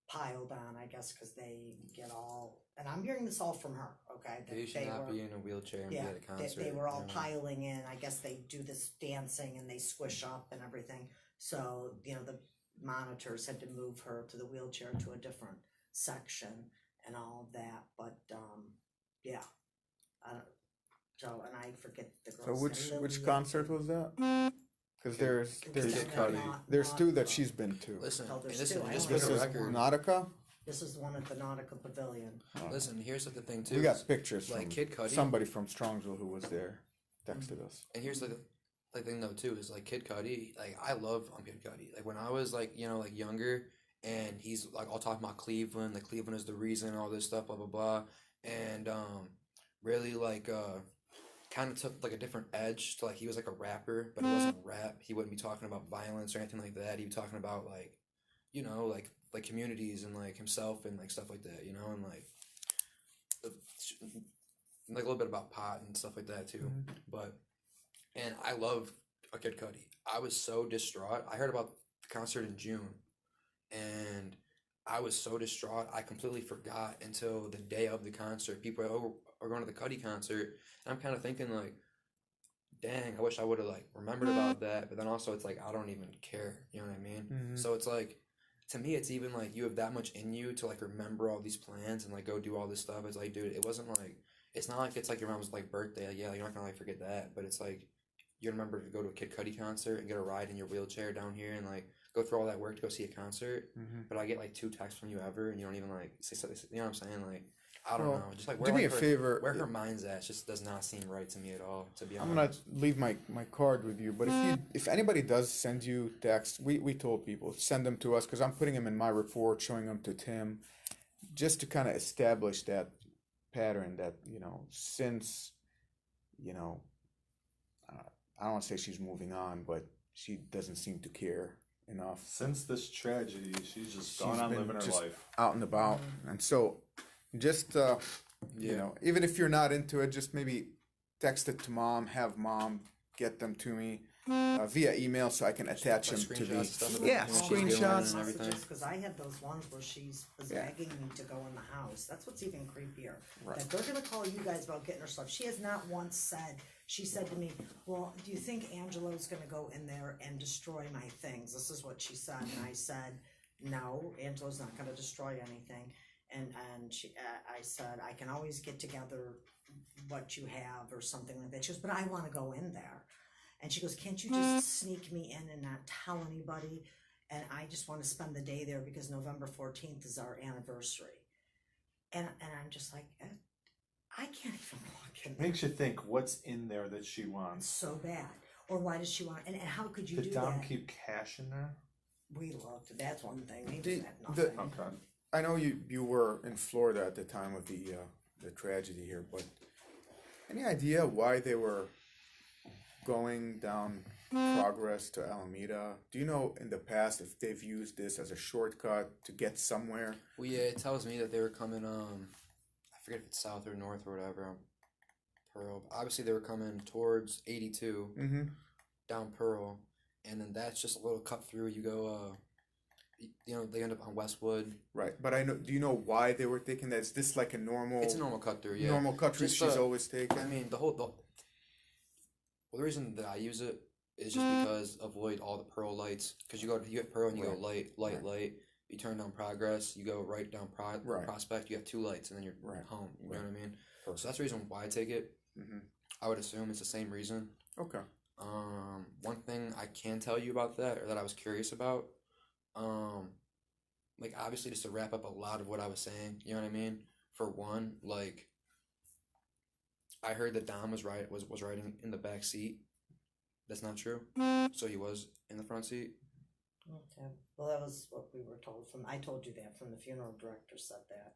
S4: piled on, I guess, because they get all, and I'm hearing this all from her, okay?
S3: They should not be in a wheelchair and be at a concert.
S4: They were all piling in. I guess they do this dancing and they squish up and everything. So, you know, the monitors had to move her to the wheelchair to a different section and all of that. But, yeah. And I forget the girl's name.
S2: So which concert was that? Because there's two that she's been to.
S3: Listen,
S4: there's two.
S3: just
S2: This
S3: for the
S2: is
S3: record,
S2: Nautica.
S4: This is the one at the Nautica Pavilion.
S3: listen, here's the thing too.
S2: We got pictures
S3: like
S2: from
S3: Kid Cudi.
S2: somebody from Strongsville who was there. texted us.
S3: And here's the thing though too is like Kid Cudi. Like I love Kid Cudi. Like when I was like like younger, and he's like all talking about Cleveland. Like Cleveland is the reason, all this stuff, blah blah blah, and really like kind of took like a different edge to like he was like a rapper, but it wasn't rap. He wouldn't be talking about violence or anything like that. He'd be talking about like like communities and like himself and like stuff like that, and like a little bit about pot and stuff like that too. But and I love a Kid Cudi. I was so distraught. I heard about the concert in June, and I was so distraught. I completely forgot until the day of the concert. People are going to the Cudi concert, and I'm kind of thinking like, dang, I wish I would have like remembered about that. But then also it's like I don't even care. You know what I mean? So it's like, to me, it's even like you have that much in you to like remember all these plans and like go do all this stuff. It's like, dude, it wasn't like, it's not like it's like your mom's like birthday. Like, yeah, you're not gonna like forget that. But it's like you remember to go to a Kid Cudi concert and get a ride in your wheelchair down here and like go through all that work to go see a concert. But I get like 2 texts from you ever, and you don't even like say something. You know what I'm saying? Like I don't know. Just like
S2: do me a favor.
S3: Where her mind's at just does not seem right to me at all. To be honest,
S2: I'm gonna leave my card with you. But if anybody does send you texts, we told people send them to us because I'm putting them in my report, showing them to Tim, just to kind of establish that pattern that since I don't want to say she's moving on, but she doesn't seem to care enough.
S1: Since this tragedy, she's just gone on living her life.
S2: Out and about. And so just, even if you're not into it, just maybe text it to mom, have mom get them to me via email so I can attach them to the... screenshots.
S3: And everything.
S4: Because I had those ones where she's begging me to go in the house. That's what's even creepier.
S2: Right.
S4: That they're going to call you guys about getting her stuff. She has not once said... She said to me, well, do you think Angelo's going to go in there and destroy my things? This is what she said. And I said, no, Angelo's not going to destroy anything. And I said, I can always get together what you have or something like that. She goes, but I want to go in there. And she goes, can't you just sneak me in and not tell anybody? And I just want to spend the day there because November 14th is our anniversary. And I'm just like, I can't even walk in there.
S1: Makes you think what's in there that she wants.
S4: So bad. Or why does she want, and how could you do
S1: Did Dom
S4: that?
S1: keep cash in there?
S4: We looked. That's one thing. They
S2: The-
S4: just had nothing.
S1: Okay.
S2: I know you were in Florida at the time of the tragedy here, but any idea why they were going down Progress to Alameda? Do you know in the past if they've used this as a shortcut to get somewhere?
S3: Well, yeah, it tells me that they were coming. I forget if it's south or north or whatever. Pearl. Obviously, they were coming towards 82 down Pearl, and then that's just a little cut through. You go. They end up on Westwood.
S2: Right, but I know. Do you know why they were taking that? Is this like a normal?
S3: It's a normal cut through. Yeah.
S2: Normal cut through.
S3: Just,
S2: She's always taken.
S3: I mean, the reason that I use it is just because avoid all the Pearl lights. Because you hit Pearl and you go light. You turn down Progress. You go right down Prospect. You have 2 lights and then you're home. You know what I mean? Perfect. So that's the reason why I take it. I would assume it's the same reason.
S2: Okay.
S3: One thing I can tell you about that, or that I was curious about, like obviously just to wrap up a lot of what I was saying, you know what I mean? For one, like I heard that Dom was riding in the back seat. That's not true. So he was in the front seat.
S4: Okay. Well, that was what we were told I told you that from the funeral director said that.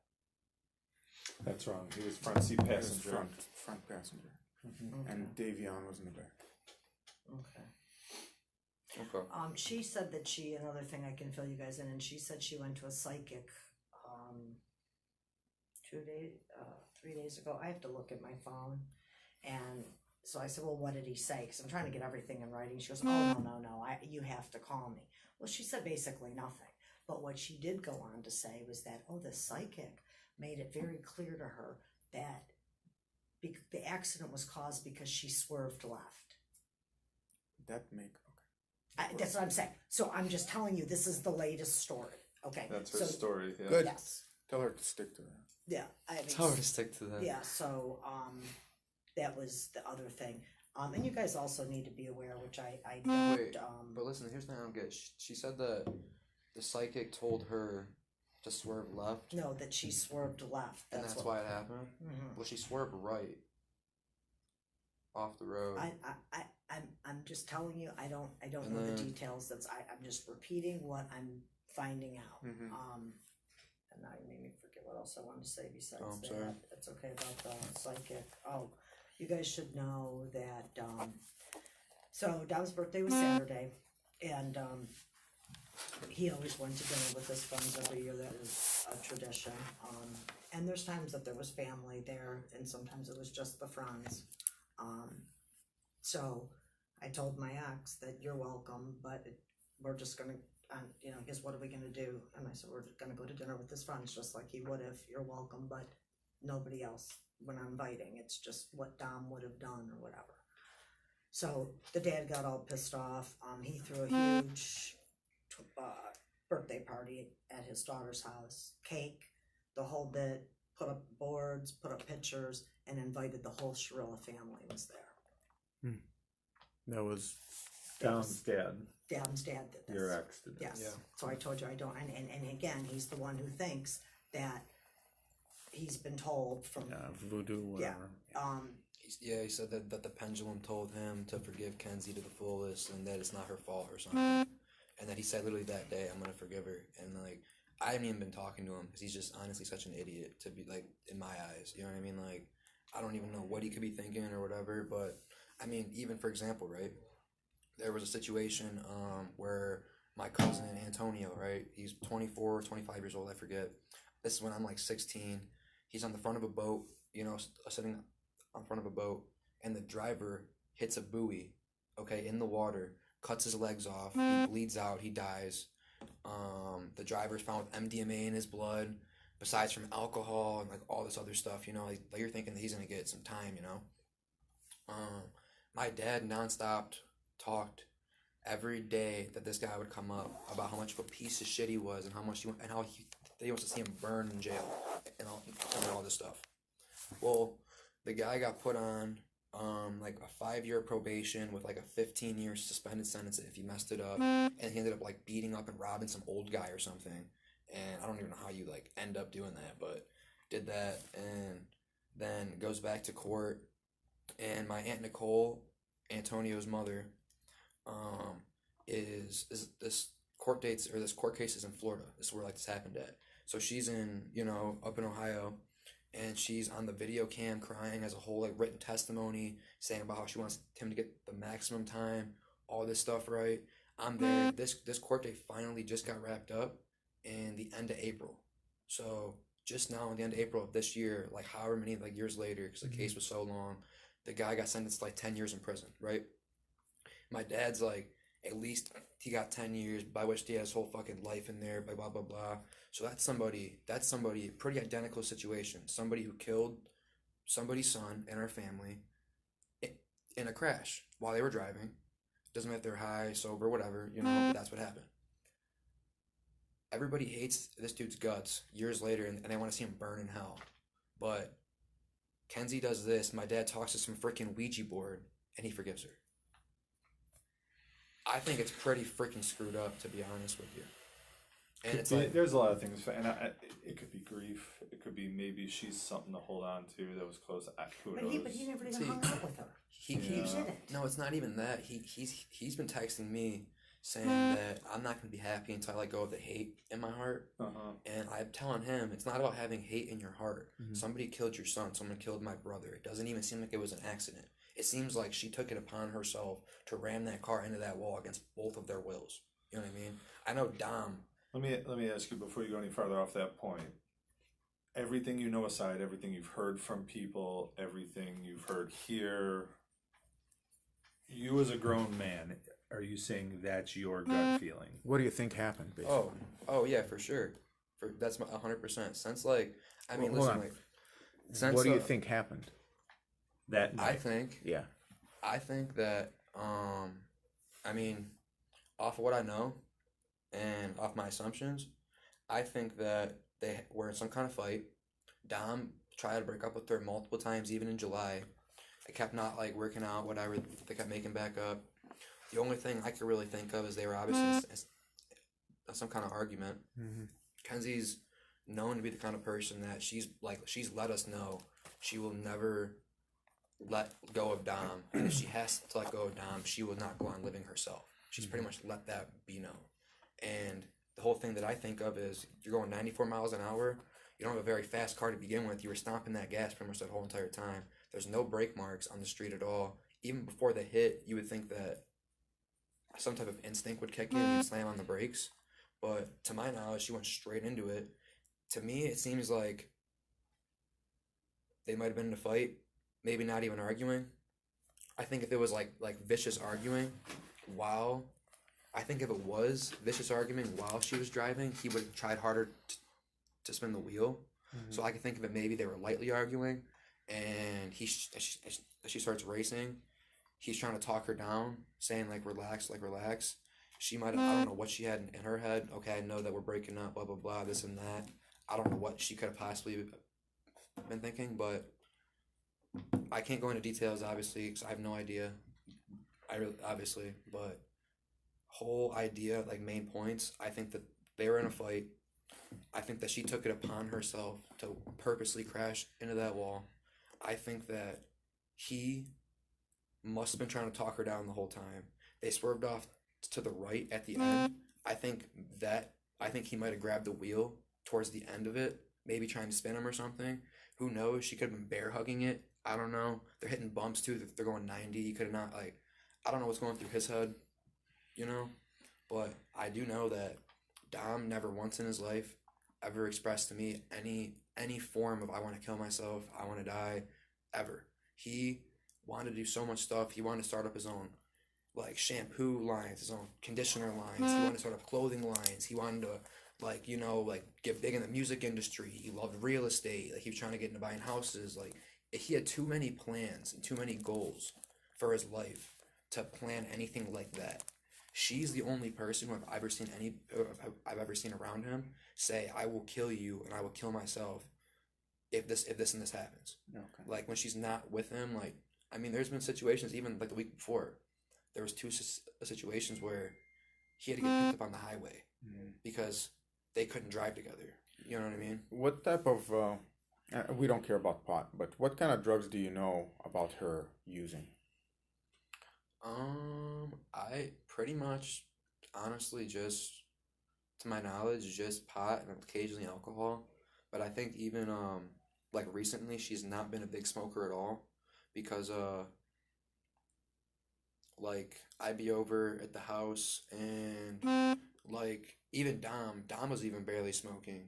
S1: That's wrong. He was front seat passenger.
S2: Front passenger.
S4: Okay.
S2: And Davion was in the back.
S4: Okay.
S3: Okay.
S4: She said that another thing I can fill you guys in, and she said she went to a psychic 3 days ago. I have to look at my phone. And so I said, well, what did he say? Because I'm trying to get everything in writing. She goes, oh, no, you have to call me. Well, she said basically nothing. But what she did go on to say was that, the psychic made it very clear to her that the accident was caused because she swerved left. That's what I'm saying. So I'm just telling you, this is the latest story. Okay.
S1: That's her story. Yeah.
S2: Good.
S4: Yes.
S2: Tell her to stick to that.
S4: Yeah.
S3: Tell her to stick to that.
S4: Yeah. So that was the other thing. And you guys also need to be aware, which I don't.
S3: Wait, but listen, here's the thing I don't get. She said that the psychic told her to swerve left.
S4: No, that she swerved left.
S3: That's why it happened.
S4: Mm-hmm.
S3: Well, she swerved right. off the road.
S4: I'm just telling you, I don't
S3: And
S4: know the
S3: then-
S4: details. I'm just repeating what I'm finding out.
S2: Mhm.
S4: And now you made me forget what else I wanted to say besides
S3: Oh, I'm
S4: that.
S3: sorry.
S4: It's okay about the psychic. Oh, you guys should know that, so Dom's birthday was Saturday, and, he always went to dinner with his friends every year. That is a tradition. And there's times that there was family there, and sometimes it was just the friends. So I told my ex that you're welcome, but we're just gonna, you know, I guess what are we gonna do? And I said, we're gonna go to dinner with his friends, just like he would if you're welcome, but nobody else when I'm inviting. It's just what Dom would have done or whatever. So the dad got all pissed off. He threw a huge birthday party at his daughter's house, cake, the whole bit, put up boards, put up pictures, and invited the whole Shirilla family was there.
S2: That was
S1: Dom's dad,
S4: Dom's dad did this.
S1: your ex did this.
S4: Yes.
S3: Yeah.
S4: So I told you I don't, and again, he's the one who thinks that he's been told from,
S2: voodoo, whatever.
S3: He said that the pendulum told him to forgive Kenzie to the fullest and that it's not her fault or something. And that he said literally that day, I'm going to forgive her. And, like, I haven't even been talking to him because he's just honestly such an idiot to be, like, in my eyes. You know what I mean? Like, I don't even know what he could be thinking or whatever. But, I mean, even for example, right? There was a situation where my cousin Antonio, right? He's 24, 25 years old, I forget. This is when I'm, like, 16. He's on the front of a boat, you know, sitting on front of a boat, and the driver hits a buoy, okay, in the water, cuts his legs off, he bleeds out, he dies. The driver's found with MDMA in his blood, besides from alcohol and like all this other stuff, you know, like you're thinking that he's gonna get some time, you know. My dad nonstop talked every day that this guy would come up about how much of a piece of shit he was and how much he wants to see him burn in jail and all this stuff. Well, the guy got put on like a 5-year probation with like a 15-year suspended sentence if he messed it up, and he ended up like beating up and robbing some old guy or something. And I don't even know how you like end up doing that, but did that, and then goes back to court. And my Aunt Nicole, Antonio's mother, is this court case is in Florida. This is where like this happened at. So she's in, you know, up in Ohio, and she's on the video cam crying as a whole like written testimony, saying about how she wants him to get the maximum time, all this stuff, right? I'm there. This court date finally just got wrapped up in the end of April. So just now in the end of April of this year, like however many like years later, because the case was so long, the guy got sentenced to like 10 years in prison, right? My dad's like, at least he got 10 years, by which he has his whole fucking life in there, blah, blah, blah. So that's somebody, pretty identical situation. Somebody who killed somebody's son and our family in a crash while they were driving. Doesn't matter if they're high, sober, whatever, you know, but that's what happened. Everybody hates this dude's guts years later, and they want to see him burn in hell. But Kenzie does this, my dad talks to some freaking Ouija board, and he forgives her. I think it's pretty freaking screwed up, to be honest with you. And it's like,
S1: there's a lot of things, and it could be grief. It could be maybe she's something to hold on to that was close. Who knows?
S4: But he never even hung out with her.
S3: he
S4: didn't.
S3: No, it's not even that. He's been texting me saying that I'm not gonna be happy until I let go of the hate in my heart. And I'm telling him it's not about having hate in your heart. Somebody killed your son. Someone killed my brother. It doesn't even seem like it was an accident. It seems like she took it upon herself to ram that car into that wall against both of their wills. You know what I mean? I know Dom.
S1: Let me ask you before you go any farther off that point. Everything you know aside, everything you've heard from people, everything you've heard here, you as a grown man, are you saying that's your gut feeling?
S2: What do you think happened, basically?
S3: Oh yeah, for sure. That's 100%. Since like, I mean,
S2: Well, hold
S3: listen,
S2: on.
S3: like, since
S2: What do you think happened?
S1: That night.
S3: I think that I mean, off of what I know and off my assumptions, I think that they were in some kind of fight. Dom tried to break up with her multiple times, even in July. It kept not like working out, whatever. They kept making back up. The only thing I could really think of is they were obviously in some kind of argument. Kenzie's known to be the kind of person that she's let us know she will never let go of Dom. And if she has to let go of Dom, she will not go on living herself. She's pretty much let that be known. And the whole thing that I think of is you're going 94 miles an hour. You don't have a very fast car to begin with. You were stomping that gas pretty much that whole entire time. There's no brake marks on the street at all. Even before the hit, you would think that some type of instinct would kick in and you'd slam on the brakes. But to my knowledge, she went straight into it. To me, it seems like they might have been in a fight, maybe not even arguing. I think if it was like vicious arguing, I think if it was vicious arguing while she was driving, he would have tried harder to spin the wheel. So I can think of it maybe they were lightly arguing, and she starts racing. He's trying to talk her down, saying relax. She might have, I don't know what she had in her head. Okay, I know that we're breaking up, blah, blah, blah, this and that. I don't know what she could have possibly been thinking, but I can't go into details, obviously, because I have no idea. Obviously, but whole idea, main points, I think that they were in a fight. I think that she took it upon herself to purposely crash into that wall. I think that he must have been trying to talk her down the whole time. They swerved off to the right at the end. I think he might have grabbed the wheel towards the end of it, maybe trying to spin him or something. Who knows? She could have been bear hugging it. I don't know. They're hitting bumps too. They're going 90. He could have not, I don't know what's going through his head, But I do know that Dom never once in his life ever expressed to me any form of I want to kill myself, I want to die, ever. He wanted to do so much stuff. He wanted to start up his own shampoo lines, his own conditioner lines. He wanted to start up clothing lines. He wanted to get big in the music industry. He loved real estate. He was trying to get into buying houses. He had too many plans and too many goals for his life to plan anything like that. She's the only person who I've ever seen around him say, I will kill you and I will kill myself if this and this happens.
S2: Okay.
S3: When she's not with him, there's been situations, even the week before, there was two situations where he had to get picked up on the highway because they couldn't drive together. You know what I mean?
S2: What type of, we don't care about pot, but what kind of drugs do you know about her using?
S3: I pretty much, honestly, just, to my knowledge, just pot and occasionally alcohol. But I think even, recently, she's not been a big smoker at all because, I'd be over at the house and, even Dom was even barely smoking,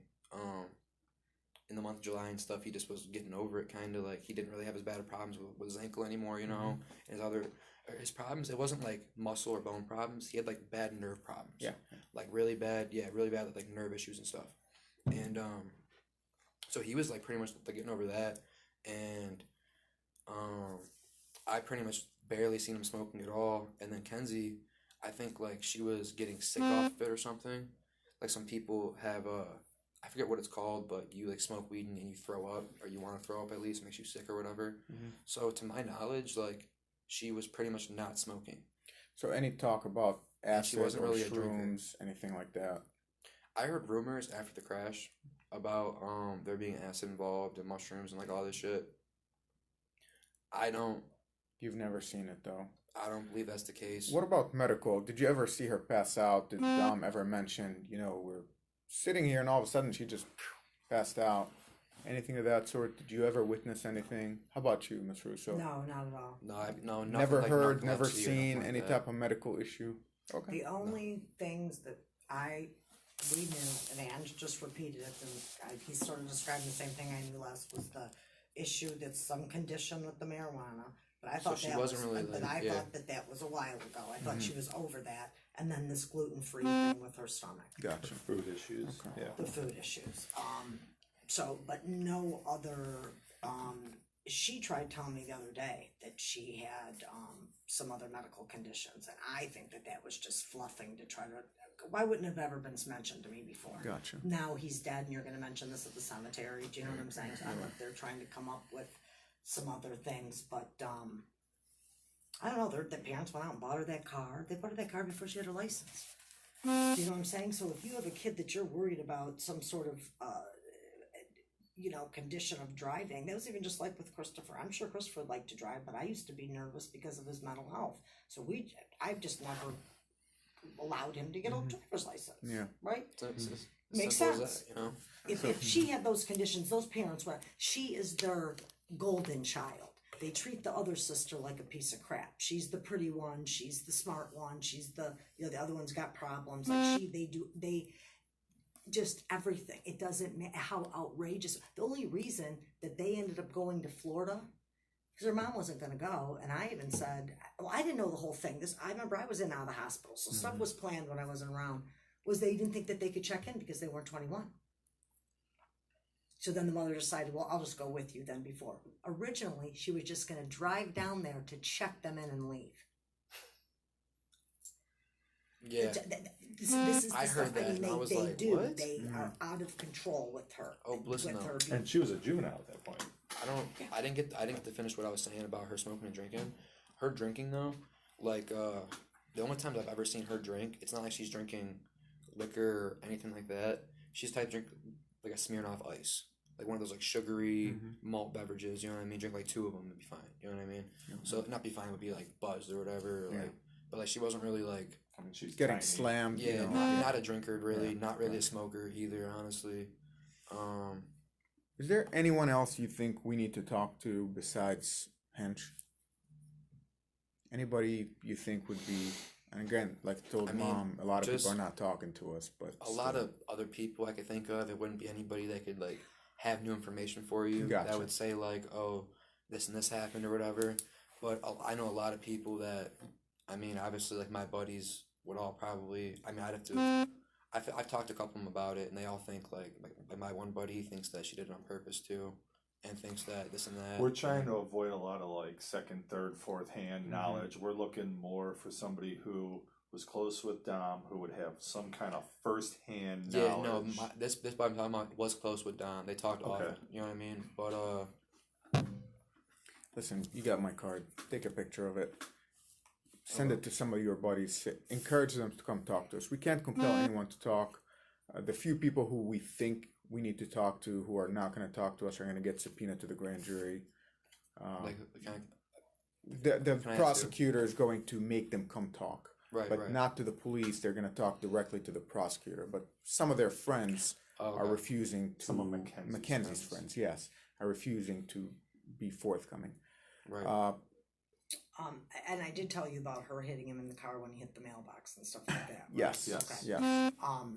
S3: in the month of July and stuff. He just was getting over it, kind of, he didn't really have as bad of problems with his ankle anymore, and his problems, it wasn't muscle or bone problems. He had bad nerve problems.
S2: Yeah.
S3: Really bad nerve issues and stuff. And so he was pretty much getting over that. And I pretty much barely seen him smoking at all. And then Kenzie, I think she was getting sick off of it or something. Some people have I forget what it's called, but you smoke weed and you throw up, or you want to throw up at least, makes you sick or whatever. So to my knowledge, she was pretty much not smoking.
S2: So any talk about acid
S3: wasn't
S2: or
S3: really a
S2: shrooms, anything like that?
S3: I heard rumors after the crash about there being acid involved and mushrooms and all this shit.
S2: You've never seen it though.
S3: I don't believe that's the case.
S2: What about medical? Did you ever see her pass out? Did Dom ever mention, we're sitting here and all of a sudden she just passed out? Anything of that sort? Did you ever witness anything? How about you, Ms. Russo?
S4: No, not at all.
S3: No, nothing
S2: Never heard, never
S3: epilepsy or
S2: seen
S3: nothing
S2: any
S3: like
S2: type of medical issue? Okay.
S4: The only things that we knew, and Ange just repeated it, and he sort of described the same thing I knew last, was the issue that's some condition with the marijuana. But I thought
S3: she
S4: that
S3: wasn't really
S4: thought that was a while ago. I thought she was over that, and then this gluten-free thing with her stomach.
S2: Gotcha.
S1: Food issues.
S2: Okay.
S1: Yeah.
S4: The food issues. But no other. She tried telling me the other day that she had some other medical conditions, and I think that was just fluffing to try to. Why wouldn't it have ever been mentioned to me before?
S2: Gotcha.
S4: Now he's dead, and you're going to mention this at the cemetery. Do you know what I'm saying? So I don't know if they're trying to come up with some other things, but I don't know. The parents went out and bought her that car. They bought her that car before she had her license. Do you know what I'm saying? So if you have a kid that you're worried about some sort of condition of driving. That was even just like with Christopher. I'm sure Christopher liked to drive, but I used to be nervous because of his mental health. So I've just never allowed him to get a driver's license.
S2: Yeah.
S4: Right?
S3: It's
S4: Makes
S3: simple as
S4: sense.
S3: that,
S4: If she had those conditions, those parents were, she is their golden child. They treat the other sister like a piece of crap. She's the pretty one. She's the smart one. She's the other one's got problems. Like they just everything. It doesn't matter how outrageous. The only reason that they ended up going to Florida, because her mom wasn't going to go, and I even said, well, I didn't know the whole thing. I remember I was in and out of the hospital, so stuff was planned when I wasn't around. Was they didn't think that they could check in because they weren't 21. So then the mother decided, well, I'll just go with you then before. Originally, she was just going to drive down there to check them in and leave.
S3: Yeah.
S4: This is
S3: I
S4: the
S3: heard
S4: stuff.
S3: that,
S4: I mean,
S3: and I was
S4: they
S3: like,
S4: do.
S3: what?
S4: They are out of control with her.
S3: Oh, listen
S4: with
S3: up.
S4: her
S1: And she was a juvenile at that point.
S3: I didn't get to finish what I was saying about her smoking and drinking. Her drinking though, like the only times I've ever seen her drink, it's not like she's drinking liquor or anything like that. She's type drink like a Smirnoff Ice, like one of those like sugary malt beverages. You know what I mean? Drink like 2 of them and be fine. You know what I mean? So not be fine would be like buzzed or whatever. Or like, but like she wasn't really like.
S1: I mean, she's
S2: Getting
S1: tiny.
S2: slammed.
S3: Yeah, not a drinker really, not really a smoker either. Honestly.
S2: Is there anyone else you think we need to talk to besides Hench? Anybody you think would be? And again, like I told Mom, a lot of people are not talking to us, but
S3: a lot of other people I could think of. It wouldn't be anybody that could like have new information for you.
S2: Gotcha.
S3: That would say like, oh, this and this happened or whatever. But I know a lot of people that, I mean, obviously like my buddies would all probably. I mean, I'd have to. I've talked to a couple of them about it, and they all think like my one buddy thinks that she did it on purpose too, and thinks that this and that.
S1: We're trying to avoid a lot of like second, third, fourth hand knowledge. We're looking more for somebody who was close with Dom, who would have some kind of first hand knowledge.
S3: Yeah, no, this buddy I'm talking about was close with Dom. They talked often. You know what I mean? But
S2: listen, you got my card. Take a picture of it. Send it to some of your buddies. Encourage them to come talk to us. We can't compel anyone to talk. The few people who we think we need to talk to who are not going to talk to us are going to get subpoenaed to the grand jury. The prosecutor is going to make them come talk. But not to the police. They're going to talk directly to the prosecutor. But some of their friends are refusing to...
S1: Some of
S2: Mackenzie's friends, yes, are refusing to be forthcoming.
S3: Right.
S4: And I did tell you about her hitting him in the car when he hit the mailbox and stuff like that. Right?
S2: Yes.
S4: Okay.
S2: Yes.
S4: What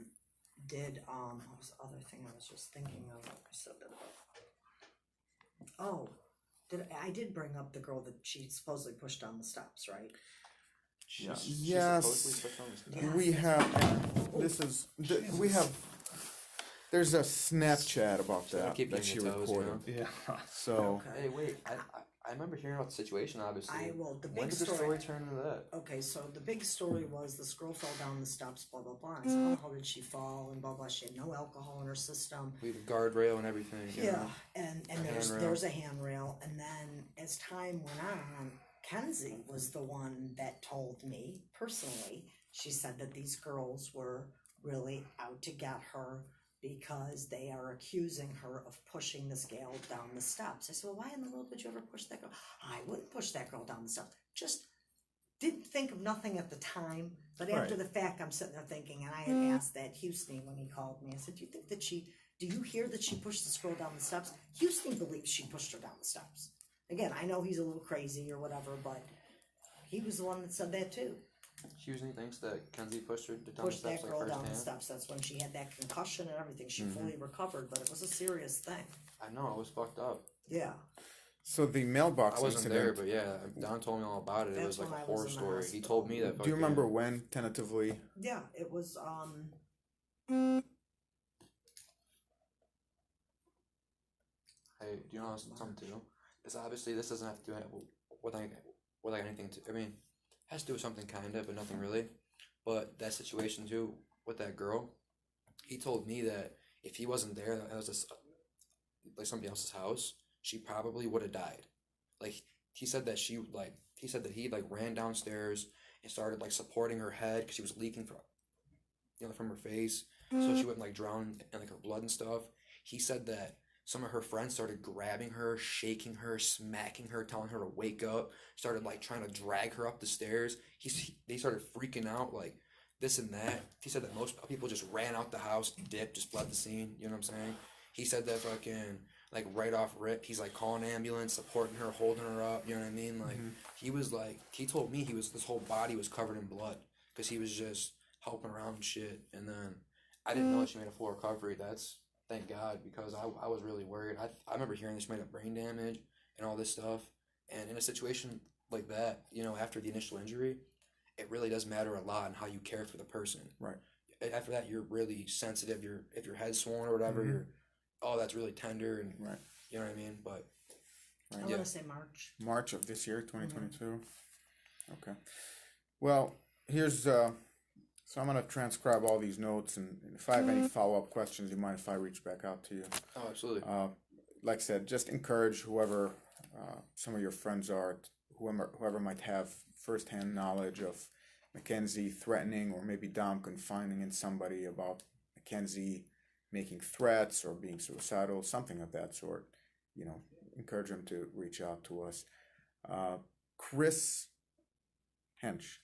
S4: was the other thing I was just thinking of? I said that. I did bring up the girl that she supposedly pushed down the steps, right?
S2: Yes. We have. There's a Snapchat about that that she recorded.
S1: Yeah.
S2: So.
S3: Hey, wait. I remember hearing about the situation, obviously.
S4: The big
S3: when did the story turn into that?
S4: Okay, so the big story was this girl fell down the steps, blah, blah, blah. I said, how did she fall, and blah, blah. She had no alcohol in her system.
S3: We have a guardrail and everything.
S4: Yeah, and there's a handrail. And then as time went on, Kenzie was the one that told me, personally, she said that these girls were really out to get her because they are accusing her of pushing this gal down the steps. I said, well, why in the world would you ever push that girl? I wouldn't push that girl down the steps. Just didn't think of nothing at the time. But after the fact, I'm sitting there thinking, and I had asked that Houston when he called me. I said, do you hear that she pushed this girl down the steps? Houston believes she pushed her down the steps. Again, I know he's a little crazy or whatever, but he was the one that said that too.
S3: Houston thinks that Kenzie pushed her down the
S4: Pushed
S3: steps
S4: that girl
S3: like
S4: down the
S3: firsthand.
S4: steps. That's when she had that concussion and everything. She fully recovered, but it was a serious thing.
S3: I know, it was fucked up.
S4: Yeah.
S2: So the mailbox
S3: I wasn't
S2: incident.
S3: there, but yeah, Don told me all about it. It was
S4: That's
S3: like
S4: when
S3: a
S4: I was
S3: horror
S4: in the
S3: story. He
S4: hospital.
S3: told me that.
S2: Do you remember when, tentatively?
S4: Yeah, it was,
S3: Hey, do you know something too? This obviously this doesn't have to do with anything to. I mean, it has to do with something kinda, but nothing really. But that situation too with that girl, he told me that if he wasn't there, that was just like somebody else's house, she probably would have died. Like he said that he ran downstairs and started like supporting her head because she was leaking from her face, so she wouldn't like drown in like her blood and stuff. He said that some of her friends started grabbing her, shaking her, smacking her, telling her to wake up. Started like trying to drag her up the stairs. They started freaking out like this and that. He said that most people just ran out the house, dipped, just fled the scene. You know what I'm saying? He said that fucking like right off rip, he's like calling an ambulance, supporting her, holding her up. You know what I mean? Like he was like, he told me his whole body was covered in blood because he was just helping around and shit. And then I didn't know that she made a full recovery. That's thank God, because I was really worried. I remember hearing that she might have brain damage and all this stuff. And in a situation like that, you know, after the initial injury, it really does matter a lot on how you care for the person.
S2: Right.
S3: After that, you're really sensitive. If your head's swollen or whatever, you're, oh, that's really tender, and
S2: Right.
S3: you know what I mean. But
S4: I want to say March.
S2: March of this year, 2022. Okay. Well, here's so I'm gonna transcribe all these notes, and if I have any follow-up questions, you mind if I reach back out to you?
S3: oh, absolutely.
S2: Like I said, just encourage whoever some of your friends are, whoever might have firsthand knowledge of Mackenzie threatening, or maybe Dom confiding in somebody about Mackenzie making threats or being suicidal, something of that sort. You know, encourage them to reach out to us. Chris Hench.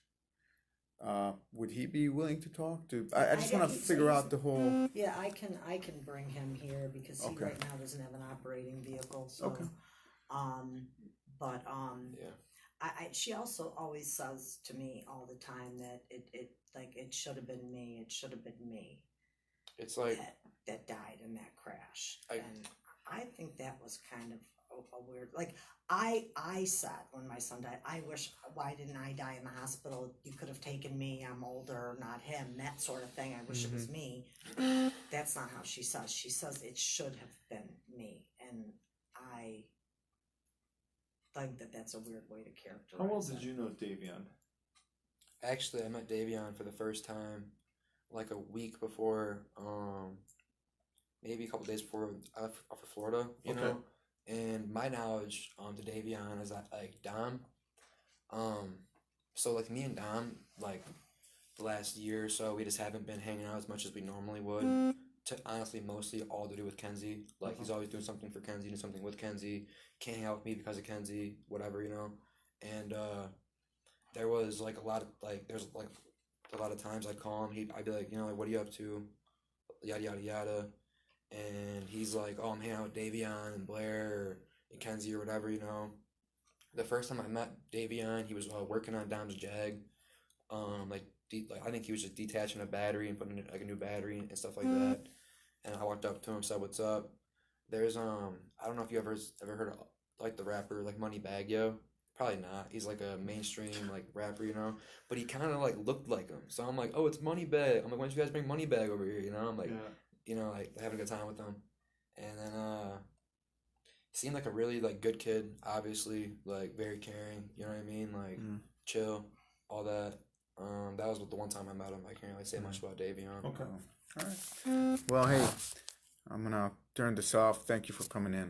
S2: Would he be willing to talk to? I just want to figure out the whole.
S4: Yeah, I can bring him here because he
S2: Okay.
S4: right now doesn't have an operating vehicle. So,
S2: Okay.
S3: Yeah.
S4: She also always says to me all the time that it should have been me. It should have been me
S3: It's like
S4: that died in that crash.
S3: I-
S4: And I think that was kind of a weird. Like I said when my son died, I wish, why didn't I die in the hospital? You could have taken me. I'm older, not him. That sort of thing. I wish it was me. That's not how she says. She says it should have been me, and I think that that's a weird way to characterize.
S1: How well did
S4: it.
S1: you know Davion?
S3: actually, I met Davion for the first time like a week before, maybe a couple days before I left for Florida. You
S1: Okay.
S3: know. And my knowledge to Davion is that like Dom, so like me and Dom, like the last year or so, we just haven't been hanging out as much as we normally would. To honestly, mostly all to do with Kenzie. Like he's always doing something for Kenzie, doing something with Kenzie. Can't hang out with me because of Kenzie, whatever, you know. And there was like a lot of like there's like a lot of times I'd call him. I'd be like, you know, like what are you up to? Yada yada yada. And he's like, oh, I'm hanging out with Davion and Blair and Kenzie or whatever, you know. The first time I met Davion, he was working on Dom's Jag. Like I think he was just detaching a battery and putting like a new battery and stuff like that. And I walked up to him, said, "What's up?" There's I don't know if you ever heard of like the rapper like Moneybagg Yo. Probably not. He's like a mainstream like rapper, you know. But he kind of like looked like him. So I'm like, oh, it's Moneybagg. I'm like, why don't you guys bring Moneybagg over here? You know, I'm like. You know, like having a good time with them. And then seemed like a really like good kid, obviously, like very caring, you know what I mean? Like chill, all that. That was the one time I met him. I can't really say much about Davion.
S1: Okay.
S2: All right. Well, hey, I'm gonna turn this off. Thank you for coming in.